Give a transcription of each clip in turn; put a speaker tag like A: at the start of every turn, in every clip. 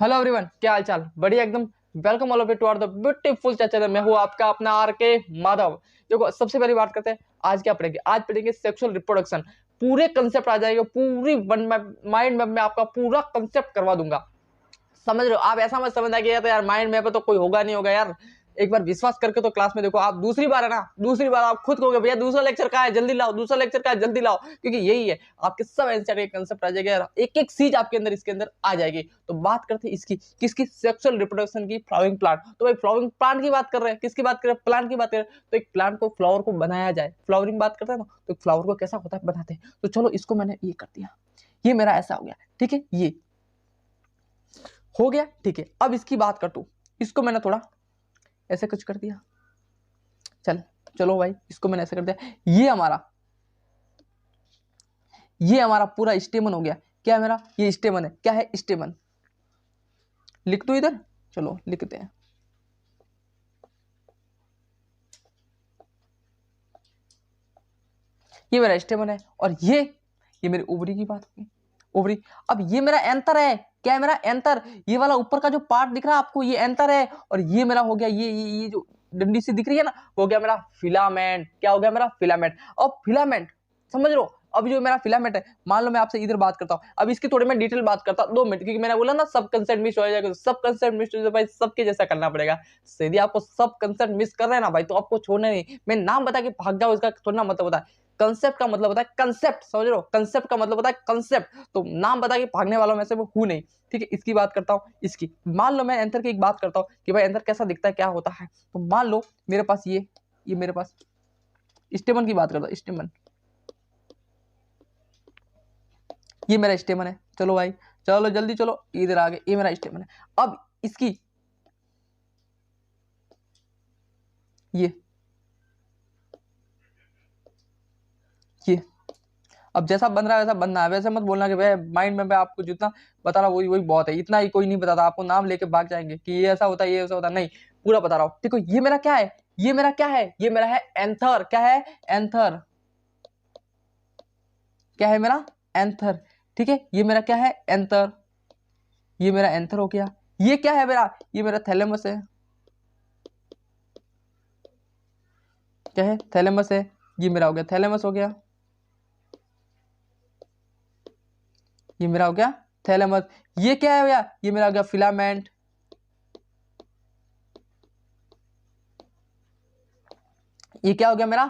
A: Hello everyone, क्या हाल चाल? बढ़िया एकदम। Welcome all of you to our the beautiful channel. मैं हूँ आपका अपना आर के माधव। देखो, सबसे पहली बात करते हैं आज क्या पढ़ेंगे। आज पढ़ेंगे सेक्सुअल रिप्रोडक्शन। पूरे कंसेप्ट आ जाएगा, पूरी माइंड मैप में आपका पूरा कंसेप्ट करवा दूंगा। समझ रहे हो? आप ऐसा मत समझना कि यार माइंड मैप तो कोई होगा नहीं होगा। यार एक बार विश्वास करके तो क्लास में देखो। आप दूसरी बार है ना, दूसरी बार आप खुद कहोगे भैया दूसरा लेक्चर कहाँ है, जल्दी लाओ, दूसरा लेक्चर कहाँ है, जल्दी लाओ। क्योंकि यही है, आपके सब आंसर के कंसेप्ट आ जाएगा यार, एक एक चीज आपके अंदर इसके अंदर आ जाएगी। तो बात करते हैं इसकी, किसकी? सेक्सुअल रिप्रोडक्शन की, फ्लावरिंग प्लांट। तो भाई फ्लावरिंग प्लांट की बात कर रहे हैं, किसकी बात कर रहे हैं? प्लांट की बात कर रहे हैं। तो एक प्लांट को, फ्लावर को बनाया जाए, फ्लावरिंग बात करते हैं ना, तो फ्लावर को कैसा होता है बनाते हैं। तो चलो इसको मैंने ये कर दिया, ये मेरा ऐसा हो गया, ठीक है, ये हो गया, ठीक है। अब इसकी बात कर तू, इसको मैंने थोड़ा ऐसे कुछ कर दिया, चलो भाई इसको मैंने ऐसे कर दिया। ये हमारा पूरा स्टेमन हो गया। क्या है मेरा? ये स्टेमन है। क्या है? स्टेमन। लिख दो इधर, चलो लिखते हैं। ये मेरा स्टेमन है और ये मेरी ओवरी की बात होगी, ओवरी। अब ये मेरा एंथर है। क्या है मेरा? एंथर। ये वाला ऊपर का जो पार्ट दिख रहा है आपको, ये एंथर है। और ये मेरा हो गया, ये जो डंडी सी दिख रही है ना, हो गया मेरा फिलामेंट। क्या हो गया मेरा? फिलामेंट। अब फिलामेंट समझ लो। अब जो मेरा फिलामेंट है, मान लो मैं आपसे इधर बात करता हूँ, अब इसकी थोड़ी मैं डिटेल बात करता हूँ 2 मिनट, क्योंकि मैंने बोला ना सब कंसेप्ट मिस हो जाएगा। सब कंसेप्ट मिस हो जाए भाई, सबके जैसा करना पड़ेगा। यदि आपको सब कंसेप्ट मिस कर रहे हैं ना भाई, तो आपको छोड़ना नहीं। मैं नाम बता के भाग जाओ, इसका थोड़ा मतलब होता है। कंसेप्ट का मतलब होता है कंसेप्ट, समझ रहे हो? कंसेप्ट का मतलब होता है कंसेप्ट। तो नाम बता के भागने वालों में से वो हूं नहीं, ठीक है। इसकी बात करता हूँ, इसकी मान लो मैं एंथर की एक बात करता हूँ कि भाई एंथर कैसा दिखता है, क्या होता है। तो मान लो मेरे पास ये मेरे पास स्टेमन की बात करता हूँ, स्टेमन। ये मेरा स्टेमन है। चलो भाई, चलो जल्दी चलो इधर आगे, ये मेरा स्टेमन है। अब इसकी ये अब जैसा बन रहा है वैसा बनना है। वैसे मत बोलना कि भाई माइंड में मैं आपको जितना बता रहा हूँ वही वही बहुत है। इतना ही कोई नहीं बताता आपको, नाम लेके भाग जाएंगे कि ये ऐसा होता है, ये ऐसा होता है। नहीं, पूरा बता रहा हूँ, ठीक है। ये मेरा क्या है? ये मेरा क्या है? ये मेरा है एंथर। क्या है? एंथर। क्या है मेरा? एंथर, ठीक है। ये मेरा क्या है? एंथर। ये मेरा एंथर हो गया। ये क्या है मेरा? ये मेरा थैलेमस है। क्या है? थैलेमस है। ये मेरा हो गया थैलेमस, हो गया। ये मेरा हो गया थैलेमस। ये क्या है भैया? ये मेरा हो गया फिलामेंट। ये क्या हो गया मेरा?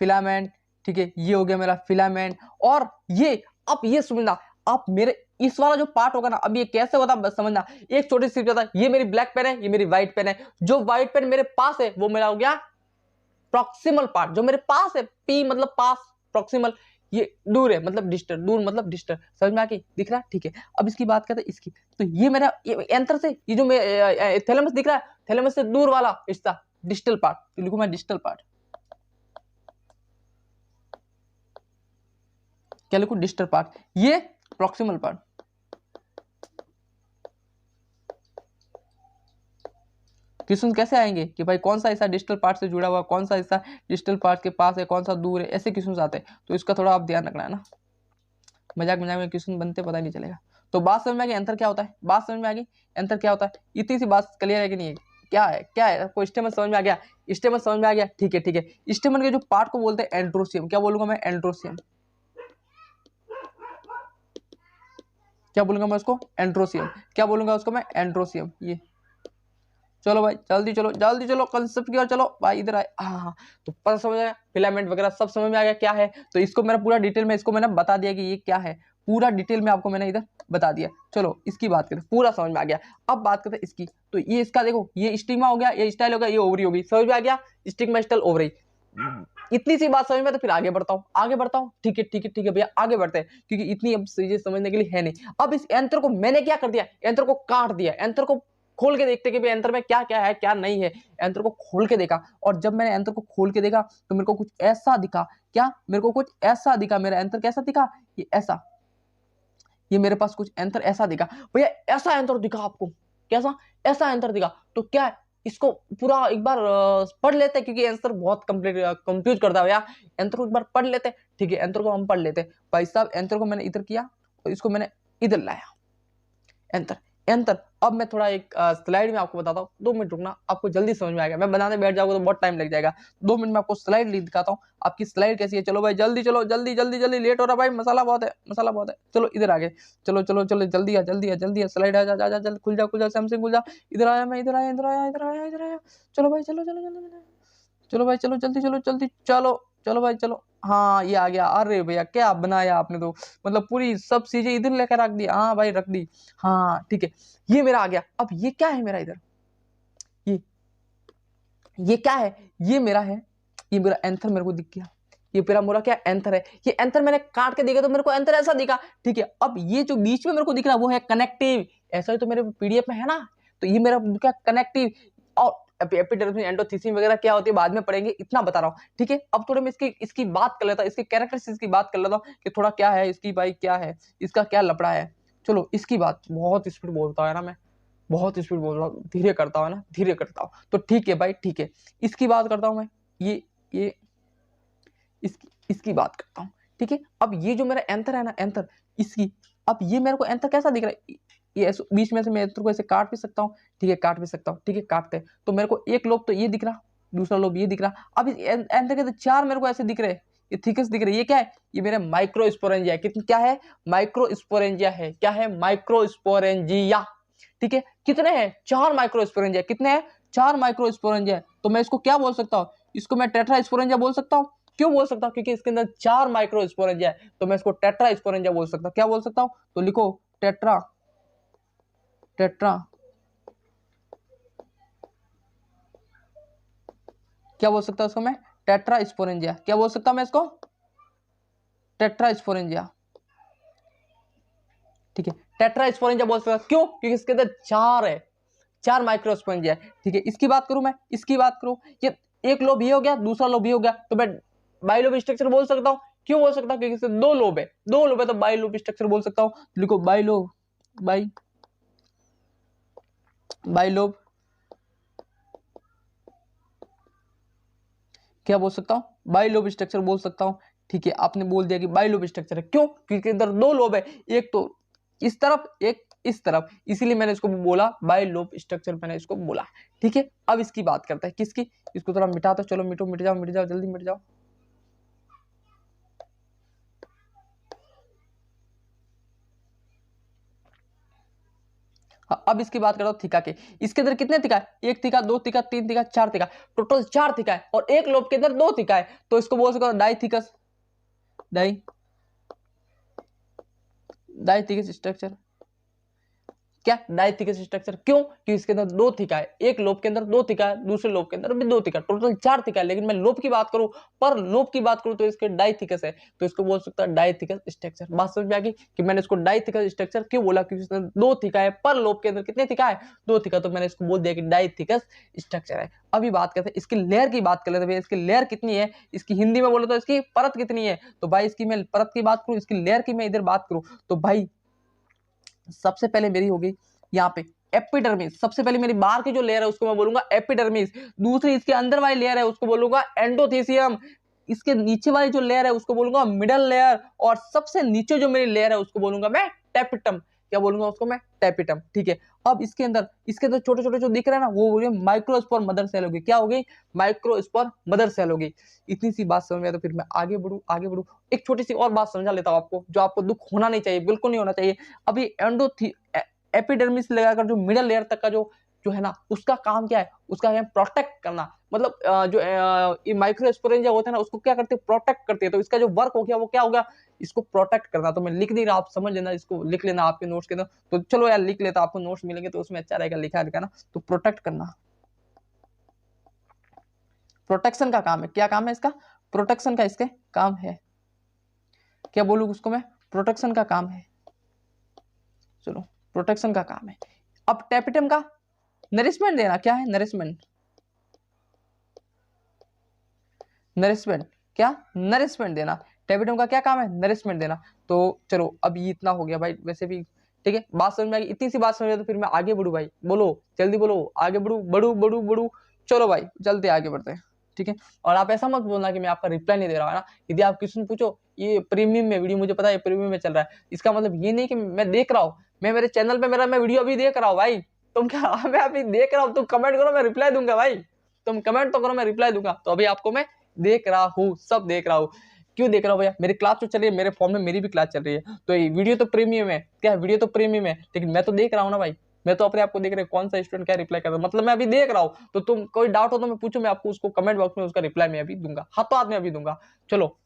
A: फिलामेंट, ठीक है। ये हो गया मेरा फिलामेंट। और ये, अब ये समझना, आप मेरे इस वाला जो पार्ट होगा ना, अब ये कैसे होता है बस समझना। एक छोटी सी बात है, ये मेरी ब्लैक पेन है, ये मेरी व्हाइट पेन है। जो व्हाइट पेन मेरे पास है वो मेरा हो गया प्रॉक्सिमल पार्ट। जो मेरे पास है, पी मतलब पास, प्रॉक्सिमल ये दूर है मतलब डिस्टर, दूर मतलब डिस्टर। समझ में आ गई? दिख रहा है, ठीक है। अब इसकी बात करते हैं इसकी। तो ये मेरा एंथर से, ये जो थैलेमस दिख रहा है, थैलेमस से दूर वाला हिस्सा डिस्टल पार्ट, तो लिखूं मैं डिस्टल पार्ट। क्या लिखूं? Distal part. ये प्रॉक्सिमल पार्ट। क्वेश्चन कैसे आएंगे कि भाई कौन सा हिस्सा डिजिटल पार्ट से जुड़ा हुआ, कौन सा हिस्सा डिजिटल पार्ट के पास है, कौन सा दूर है, ऐसे क्वेश्चन आते हैं। तो इसका थोड़ा आप ध्यान रखना है ना, मजाक मजाक में क्वेश्चन बनते पता नहीं चलेगा। तो बात समझ में आ गई एंथर क्या होता है? बात समझ में आ गई एंथर क्या होता है? इतनी सी बात क्लियर है कि नहीं? क्या है? क्या है? आपको स्टेमन समझ में आ गया? स्टेमन समझ में आ गया, ठीक है, ठीक है। स्टेमन के जो पार्ट को बोलते हैं एंड्रोसियम। क्या बोलूंगा मैं? एंड्रोसियम। क्या बोलूंगा मैं उसको? एंड्रोसियम। क्या बोलूंगा उसको मैं? एंड्रोसियम। ये चलो भाई जल्दी चलो, जल्दी चलो कंसेप्ट की ओर चलो भाई, इधर आए। हाँ, तो पता समझ आया, फिलामेंट वगैरह सब समझ में आ गया क्या है। तो इसको मेरा पूरा डिटेल में इसको मैंने बता दिया कि ये क्या है। पूरा डिटेल में आपको मैंने इधर बता दिया। चलो इसकी बात करें, पूरा समझ में आ गया। अब बात करते हैं इसकी। तो ये इसका देखो, ये स्टिग्मा हो गया, ये स्टाइल हो गया, ये ओवरी होगी। समझ में आ गया? Stigma, style, ovary. इतनी सी बात समझ में, तो फिर आगे बढ़ता हूँ, आगे बढ़ता हूँ, ठीक है, ठीक है, ठीक है भैया, आगे बढ़ते हैं। क्योंकि इतनी अब चीजें समझने के लिए है नहीं। अब इस यंत्र को मैंने क्या कर दिया? यंत्र को काट दिया। यंत्र को खोल के देखते कि भाई यंत्र में क्या क्या है, क्या नहीं है। यंत्र को खोल के देखा, और जब मैंने यंत्र को खोल के देखा तो मेरे को कुछ ऐसा दिखा। क्या? मेरे को कुछ ऐसा दिखा। मेरा यंत्र कैसा दिखा? ये ऐसा। ये मेरे पास कुछ यंत्र ऐसा दिखा भैया, ऐसा यंत्र दिखा आपको। कैसा? ऐसा यंत्र दिखा। तो क्या है, इसको पूरा एक बार पढ़ लेते हैं, क्योंकि आंसर बहुत कंप्लीट कंफ्यूज करता है भैया। यंत्र को एक बार पढ़ लेते हैं, ठीक है। यंत्र को हम पढ़ लेते हैं भाई साहब। यंत्र को मैंने इधर किया और इसको मैंने इधर लाया। यंत्र, एंथर। अब मैं थोड़ा एक स्लाइड में आपको बताता हूँ, 2 मिनट रुकना, आपको जल्दी समझ में आएगा। मैं बनाने बैठ जाऊंगा तो बहुत टाइम लग जाएगा। 2 मिनट में आपको स्लाइड दिखाता हूँ, आपकी स्लाइड कैसी है। चलो भाई जल्दी चलो, जल्दी जल्दी जल्दी, लेट हो रहा भाई, मसाला बहुत है, मसाला बहुत है। चलो इधर आगे, चलो चलो चलो, जल्दी आ जल्दी आ जल्दी आ, स्लाइड आ जा जा जा, जल्दी खुल जा सैमसंग खुल जा। इधर आया मैं, इधर आया इधर आया इधर आया इधर आया। चलो भाई चलो चलो चलो चलो, चलो भाई चलो जल्दी चलो जल्दी चलो, चलो भाई चलो। हाँ ये आ गया। अरे भैया क्या बनाया आपने तो, मतलब पूरी सब चीजें इधर लेकर रख दी। हाँ भाई रख दी, हाँ ठीक है, ये मेरा आ गया। अब ये क्या है मेरा इधर, ये ये क्या है, ये मेरा है, ये मेरा एंथर मेरे को दिख गया। ये मेरा मोरा क्या एंथर है, ये एंथर मैंने काट के देखा तो मेरे को एंथर ऐसा दिखा, ठीक है। अब ये जो बीच में मेरे को दिख रहा है वो है कनेक्टिव, ऐसा ही तो मेरे पीडीएफ में है ना, तो ये मेरा क्या कनेक्टिव। और एपिडर्मिस एंडोथीसिस वगैरह क्या होती है बाद में पढ़ेंगे, इतना बता रहा हूँ, ठीक है। अब थोड़े मैं इसकी बात कर लेता हूँ, इसके कैरेक्टरिस्टिक्स की बात कर लेता हूँ कि थोड़ा क्या है इसकी, भाई क्या है इसका, क्या लफड़ा है। चलो इसकी बात, बहुत स्पीड बोलता है ना मैं, बहुत स्पीड बोल रहा हूँ, धीरे करता हूँ ना, धीरे करता हूँ, तो ठीक है भाई ठीक है। इसकी बात करता हूँ मैं, ये इसकी बात करता हूँ, ठीक है। अब ये जो मेरा एंथर है ना, एंथर इसकी, अब ये मेरे को एंथर कैसा दिख रहा है, ये बीच में से मैं एंथर को ऐसे काट भी सकता हूँ, ठीक है, काट भी सकता हूँ, ठीक है, काटते हैं तो मेरे को एक लोब तो ये दिख रहा, दूसरा लोब ये दिख रहा। अब इस एंथर के तो 4 मेरे को ऐसे दिख रहे हैं, ये थिकनेस दिख रही है, ये क्या है, ये मेरा माइक्रोस्पोरेंजिया, कितना क्या है, माइक्रोस्पोरेंजिया है, क्या है, माइक्रोस्पोरेंजिया, ठीक है। कितने हैं, 4 माइक्रोस्पोरेंजिया, कितने हैं, 4 माइक्रोस्पोरेंजिया। तो मैं इसको क्या बोल सकता हूँ, इसको मैं टेट्रास्पोरेंजिया बोल सकता हूँ। क्यों बोल सकता हूँ, क्योंकि इसके अंदर 4 माइक्रोस्पोरेंजिया है, तो मैं इसको टेट्रास्पोरेंजिया बोल सकता हूँ। क्या बोल सकता हूँ, तो लिखो टेट्रा, टेट्रा क्या बोल सकता हूँ इसको मैं, टेट्रास्पोरेंजिया। क्या बोल सकता हूँ मैं इसको, टेट्रास्पोरेंजिया, ठीक है, टेट्रास्पोरेंजिया बोल सकता हूँ। क्यों, क्योंकि इसके अंदर 4 है, 4 माइक्रोस्पोरेंजिया है, ठीक है। इसकी बात करूं मैं, इसकी बात करूं, ये एक लोब ये हो गया, दूसरा लोब ये हो गया, तो मैं बाइलोब स्ट्रक्चर बोल सकता हूं। क्यों बोल सकता हूं, क्योंकि इसके 2 लोब है, 2 लोब है तो बाइलोब स्ट्रक्चर बोल सकता हूं। लिखो बाइलोब, बाइलोब क्या बोल सकता हूं, बाइलोब स्ट्रक्चर बोल सकता हूं, ठीक है। आपने बोल दिया कि बाइलोब स्ट्रक्चर है, क्यों, क्योंकि इधर 2 लोब है, एक तो इस तरफ एक इस तरफ, इसीलिए मैंने इसको बोला बाइलोब स्ट्रक्चर, मैंने इसको बोला, ठीक है। अब इसकी बात करता है, किसकी, इसको थोड़ा मिटाता, चलो मिटो, मिट जाओ, मिट जाओ, जल्दी मिट जाओ। अब इसकी बात करता हूं थीका के, इसके अंदर कितने थीका है, 1 theca, 2 theca, 3 theca, 4 theca, total 4 theca है, और एक लोब के अंदर 2 थीका है, तो इसको बोल सकता हूं डाइथीकस, डाइथीकस स्ट्रक्चर। क्या, डाइथीकस स्ट्रक्चर, क्यों, क्योंकि इसके अंदर 2 थीका है, एक लोब के अंदर 2 थीका है, दूसरे लोब के अंदर भी 2 थीका, टोटल 4 थीका है। लेकिन मैं लोब की बात करूं, पर लोब की बात करूं तो इसके डाइथीकस है, तो इसको बोल सकता है डाइथीकस स्ट्रक्चर। बात समझ में आ गई कि मैंने इसको डाइथीकस स्ट्रक्चर क्यों बोला, क्योंकि इसके अंदर 2 थीका है, पर लोब के अंदर कितने थीका है, 2 थीका, तो मैंने इसको बोल दिया कि डाइथीकस स्ट्रक्चर है। अभी बात करते हैं इसकी लेयर की, बात कर लेते हैं इसकी लेयर कितनी है, इसकी हिंदी में बोलो तो इसकी परत कितनी है। तो भाई इसकी मैं परत की बात करूं, इसकी लेयर की मैं इधर बात करूं, तो भाई सबसे पहले मेरी हो गई यहाँ पे एपिडर्मिस। सबसे पहले मेरी बाहर की जो लेयर है उसको मैं बोलूंगा एपिडर्मिस। दूसरी इसके अंदर वाली लेयर है उसको बोलूंगा एंडोथीसियम। इसके नीचे वाली जो लेयर है उसको बोलूंगा मिडल लेयर, और सबसे नीचे जो मेरी लेयर है उसको बोलूंगा मैं टेपिटम। क्या बोलूंगा उसको मैं, टेपिटम, ठीक है। अब इसके अंदर छोटे छोटे जो दिख रहे हैं ना, वो बोलिए माइक्रोस्पोर मदर सेल होगी। क्या होगी, माइक्रोस्पोर मदर सेल होगी। इतनी सी बात समझ में आया तो फिर मैं आगे बढ़ू, आगे बढ़ू। एक छोटी सी और बात समझा लेता हूं आपको, जो आपको दुख होना नहीं चाहिए, बिल्कुल नहीं होना चाहिए। अभी एपिडर्मिस लगाकर जो मिडल लेयर तक का जो जो है ना, उसका काम क्या है, उसका है प्रोटेक्ट करना। मतलब जो माइक्रोस्पोरेंजिया होता है ना, उसको क्या करते हैं, प्रोटेक्ट करते हैं। तो इसका जो वर्क हो गया वो क्या होगा, इसको प्रोटेक्ट करना। तो मैं लिख नहीं रहा, आप समझ लेना, इसको लिख लेना आपके नोट्स के अंदर। तो चलो यार लिख लेता, आपको नोट्स मिलेंगे तो उसमें अच्छा रहेगा लिखा ना। तो प्रोटेक्ट करना, प्रोटेक्शन का काम है। क्या काम है इसका, प्रोटेक्शन का इसके काम है। क्या बोलूँ उसको मैं, प्रोटेक्शन का काम है। चलो प्रोटेक्शन का काम है। अब टेपिटम का नरिशमेंट देना, क्या है, नरिशमेंट, नरिशमेंट, क्या, नरिशमेंट देना। टेपिटम का क्या काम है, नरिशमेंट देना। तो चलो अब ये इतना हो गया भाई, वैसे भी ठीक है, बात समझ में आ गई। इतनी सी बात समझ में तो फिर मैं आगे बढ़ू भाई, बोलो जल्दी बोलो, आगे बढ़ू बढ़ू बढ़ू बढ़ू। चलो भाई जल्दी आगे बढ़ते हैं, ठीक है। और आप ऐसा मत बोलना कि मैं आपका रिप्लाई नहीं दे रहा हूँ ना। यदि आप क्वेश्चन पूछो, ये प्रीमियम में वीडियो, मुझे पता है प्रीमियम में चल रहा है, इसका मतलब ये नहीं कि मैं देख रहा हूँ, मैं मेरे चैनल पे मैं वीडियो अभी देख रहा हूँ भाई, तुम क्या मैं अभी देख रहा हूँ, तुम कमेंट करो मैं रिप्लाई दूंगा भाई, तुम कमेंट तो करो मैं रिप्लाई दूंगा। तो अभी आपको मैं देख रहा हूँ, सब देख रहा हूँ। क्यों देख रहा हूँ भैया, मेरी क्लास तो चल रही है, मेरे फोन में मेरी भी क्लास चल रही है, तो वीडियो तो प्रीमियम है, क्या वीडियो तो प्रीमियम है, लेकिन मैं तो देख रहा हूँ ना भाई, मैं तो अपने आपको देख रहा हूँ कौन सा स्टूडेंट क्या रिप्लाई कर रहा है, मतलब मैं अभी देख रहा हूँ। तो तुम कोई डाउट हो तो मैं पूछूं, मैं आपको उसको कमेंट बॉक्स में उसका रिप्लाई मैं अभी दूंगा, हाथों हाथ में अभी दूंगा। चलो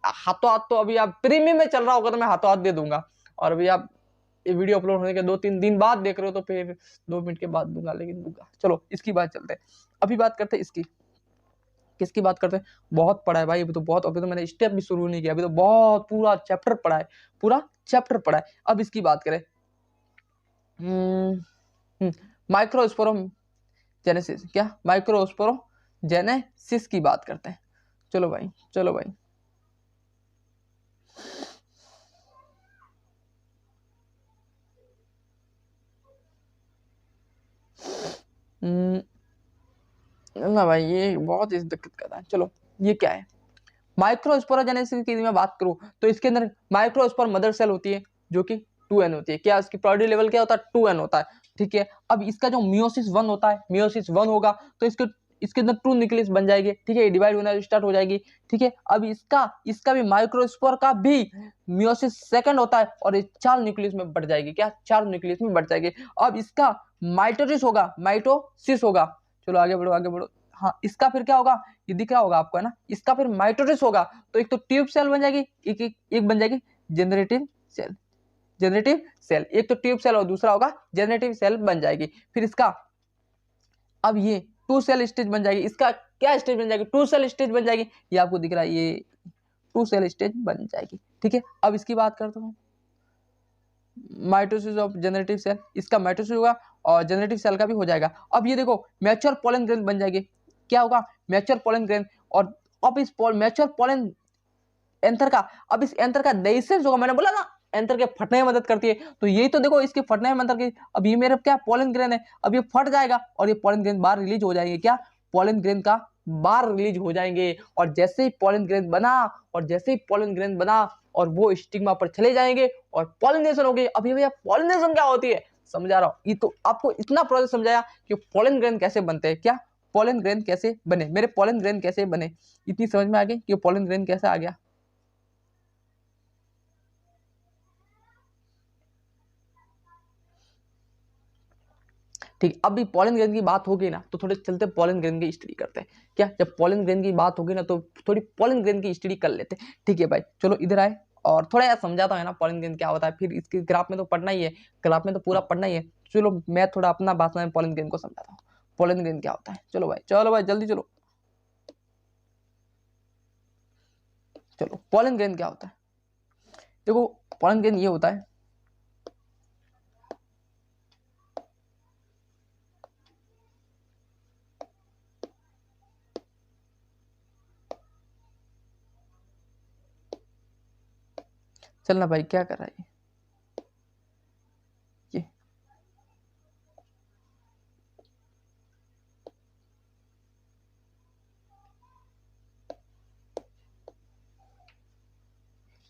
A: हाथों हाथ तो अभी आप प्रीमियम में चल रहा होगा तो मैं हाथों हाथ दे दूंगा, और अभी आप ये वीडियो अपलोड होने के 2-3 दिन बाद देख रहे हो तो फिर 2 मिनट के बाद दूंगा, लेकिन दूंगा। चलो इसकी बात चलते हैं, अभी बात करते हैं इसकी, किसकी बात करते हैं। बहुत पढ़ा है भाई अभी तो, बहुत, अभी तो मैंने स्टेप भी शुरू नहीं किया, अभी तो बहुत पूरा चैप्टर पढ़ा है, पूरा चैप्टर पढ़ा है। अब इसकी बात करें, माइक्रोस्पोरम जेनेसिस, क्या माइक्रोस्पोरम जेनेसिस की बात करते हैं। चलो भाई, चलो भाई, ना भाई ये बहुत इस दिक्कत करता है। चलो ये क्या है, माइक्रोस्पोरोजेनेसिस की मैं बात करूं तो इसके अंदर माइक्रोस्पोर मदर सेल होती है जो कि 2n होती है, क्या इसकी प्रायोरिटी लेवल क्या होता है, 2n होता है, ठीक है। अब इसका जो मियोसिस 1 होता है, मियोसिस 1 होगा तो इसके अंदर 2 न्यूक्लियस बन जाएगी, ठीक है, डिवाइड होना स्टार्ट हो जाएगी, ठीक है। अब इसका भी माइक्रोस्पोर का भी मियोसिस 2 होता है और ये 4 न्यूक्लियस में बढ़ जाएगी, क्या 4 न्यूक्लियस में बढ़ जाएगी। अब इसका माइटोसिस होगा, माइटोसिस होगा, चलो आगे बढ़ो आगे बढ़ो। हाँ इसका फिर क्या होगा, ये दिख रहा होगा आपको है ना, इसका फिर माइटोसिस होगा तो एक तो ट्यूब सेल बन जाएगी, एक बन जाएगी जनरेटिव सेल, जनरेटिव सेल, एक तो ट्यूब सेल और दूसरा होगा जनरेटिव सेल बन जाएगी। फिर इसका अब ये 2 सेल स्टेज बन जाएगी, इसका क्या स्टेज बन जाएगी, 2 सेल स्टेज बन जाएगी, ये आपको दिख रहा है, ये 2 सेल स्टेज बन जाएगी, ठीक है। अब इसकी बात करता हूँ, माइटोसिस ऑफ जनरेटिव सेल, इसका माइटोसिस होगा और जनरेटिव सेल का भी हो जाएगा। अब ये देखो मैच्योर पोलन ग्रेन बन जाएगी, क्या होगा, मैच्योर पोलन ग्रेन। और अब इस मैच्योर पोलन एंथर का, अब इस एंथर का डेhiscence होगा, मैंने बोला ना एंथर के फटने में मदद करती है, तो यही तो देखो इसके फटने में मदद करती है। अब ये मेरा क्या पोलन ग्रेन है, अब ये फट जाएगा और ये पोलन ग्रेन बाहर रिलीज हो जाएंगे, क्या पोलन ग्रेन का बाहर रिलीज हो जाएंगे। और जैसे ही पोलन ग्रेन बना, और जैसे ही पोलन ग्रेन बना और वो स्टिग्मा पर चले जाएंगे और पॉलिनेशन होगी। अब ये भैया पॉलिनेशन क्या होती है समझा रहा हूँ, ये तो आपको इतना प्रोसेस समझाया कि पोलन ग्रेन कैसे बनते हैं, क्या पोलन ग्रेन कैसे बने, मेरे पोलन ग्रेन कैसे बने, इतनी समझ में आ गई कि पोलन ग्रेन कैसे आ गया। ठीक, अब भी पोलन ग्रेन की बात होगी ना तो थोड़े चलते पोलन ग्रेन की स्टडी करते हैं, क्या जब पोलन ग्रेन की बात होगी ना तो थोड़ी पोलन ग्रेन की स्टडी कर लेते हैं, ठीक है भाई। चलो इधर आए और थोड़ा यार समझाता है ना पोलन ग्रेन क्या होता है, फिर इसके ग्राफ में तो पढ़ना ही है, ग्राफ में तो पूरा पढ़ना ही है। चलो मैं थोड़ा अपना भाषा में पोलन ग्रेन को समझाता हूँ, पोलन ग्रेन क्या होता है। चलो भाई, चलो भाई जल्दी चलो, चलो पोलन ग्रेन क्या होता है। देखो पोलन ग्रेन ये होता है, चलना भाई क्या कर रहा है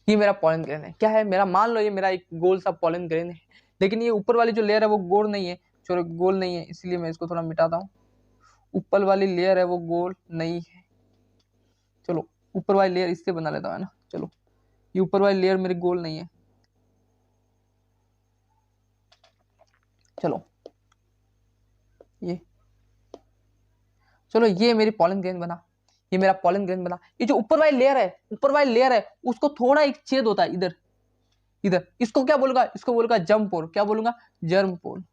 A: ये मेरा पोलन ग्रेन है, क्या है मेरा, मान लो ये मेरा एक गोल सा पोलन ग्रेन है, लेकिन ये ऊपर वाली जो लेयर है वो गोल नहीं है, चलो गोल नहीं है इसलिए मैं इसको थोड़ा मिटाता हूँ। ऊपर वाली लेयर है वो गोल नहीं है, चलो ऊपर वाली लेयर इससे बना लेता है ना, चलो ये ऊपर वाली लेयर मेरी गोल नहीं है, चलो ये, चलो ये मेरी पोलन ग्रेन बना, ये मेरा पोलन ग्रेन बना। ये जो ऊपर वाली लेयर है, ऊपर वाली लेयर है उसको थोड़ा एक छेद होता है इधर, इधर इसको क्या बोलूंगा, इसको बोलूंगा जर्म पोल, क्या बोलूंगा जर्म पोल,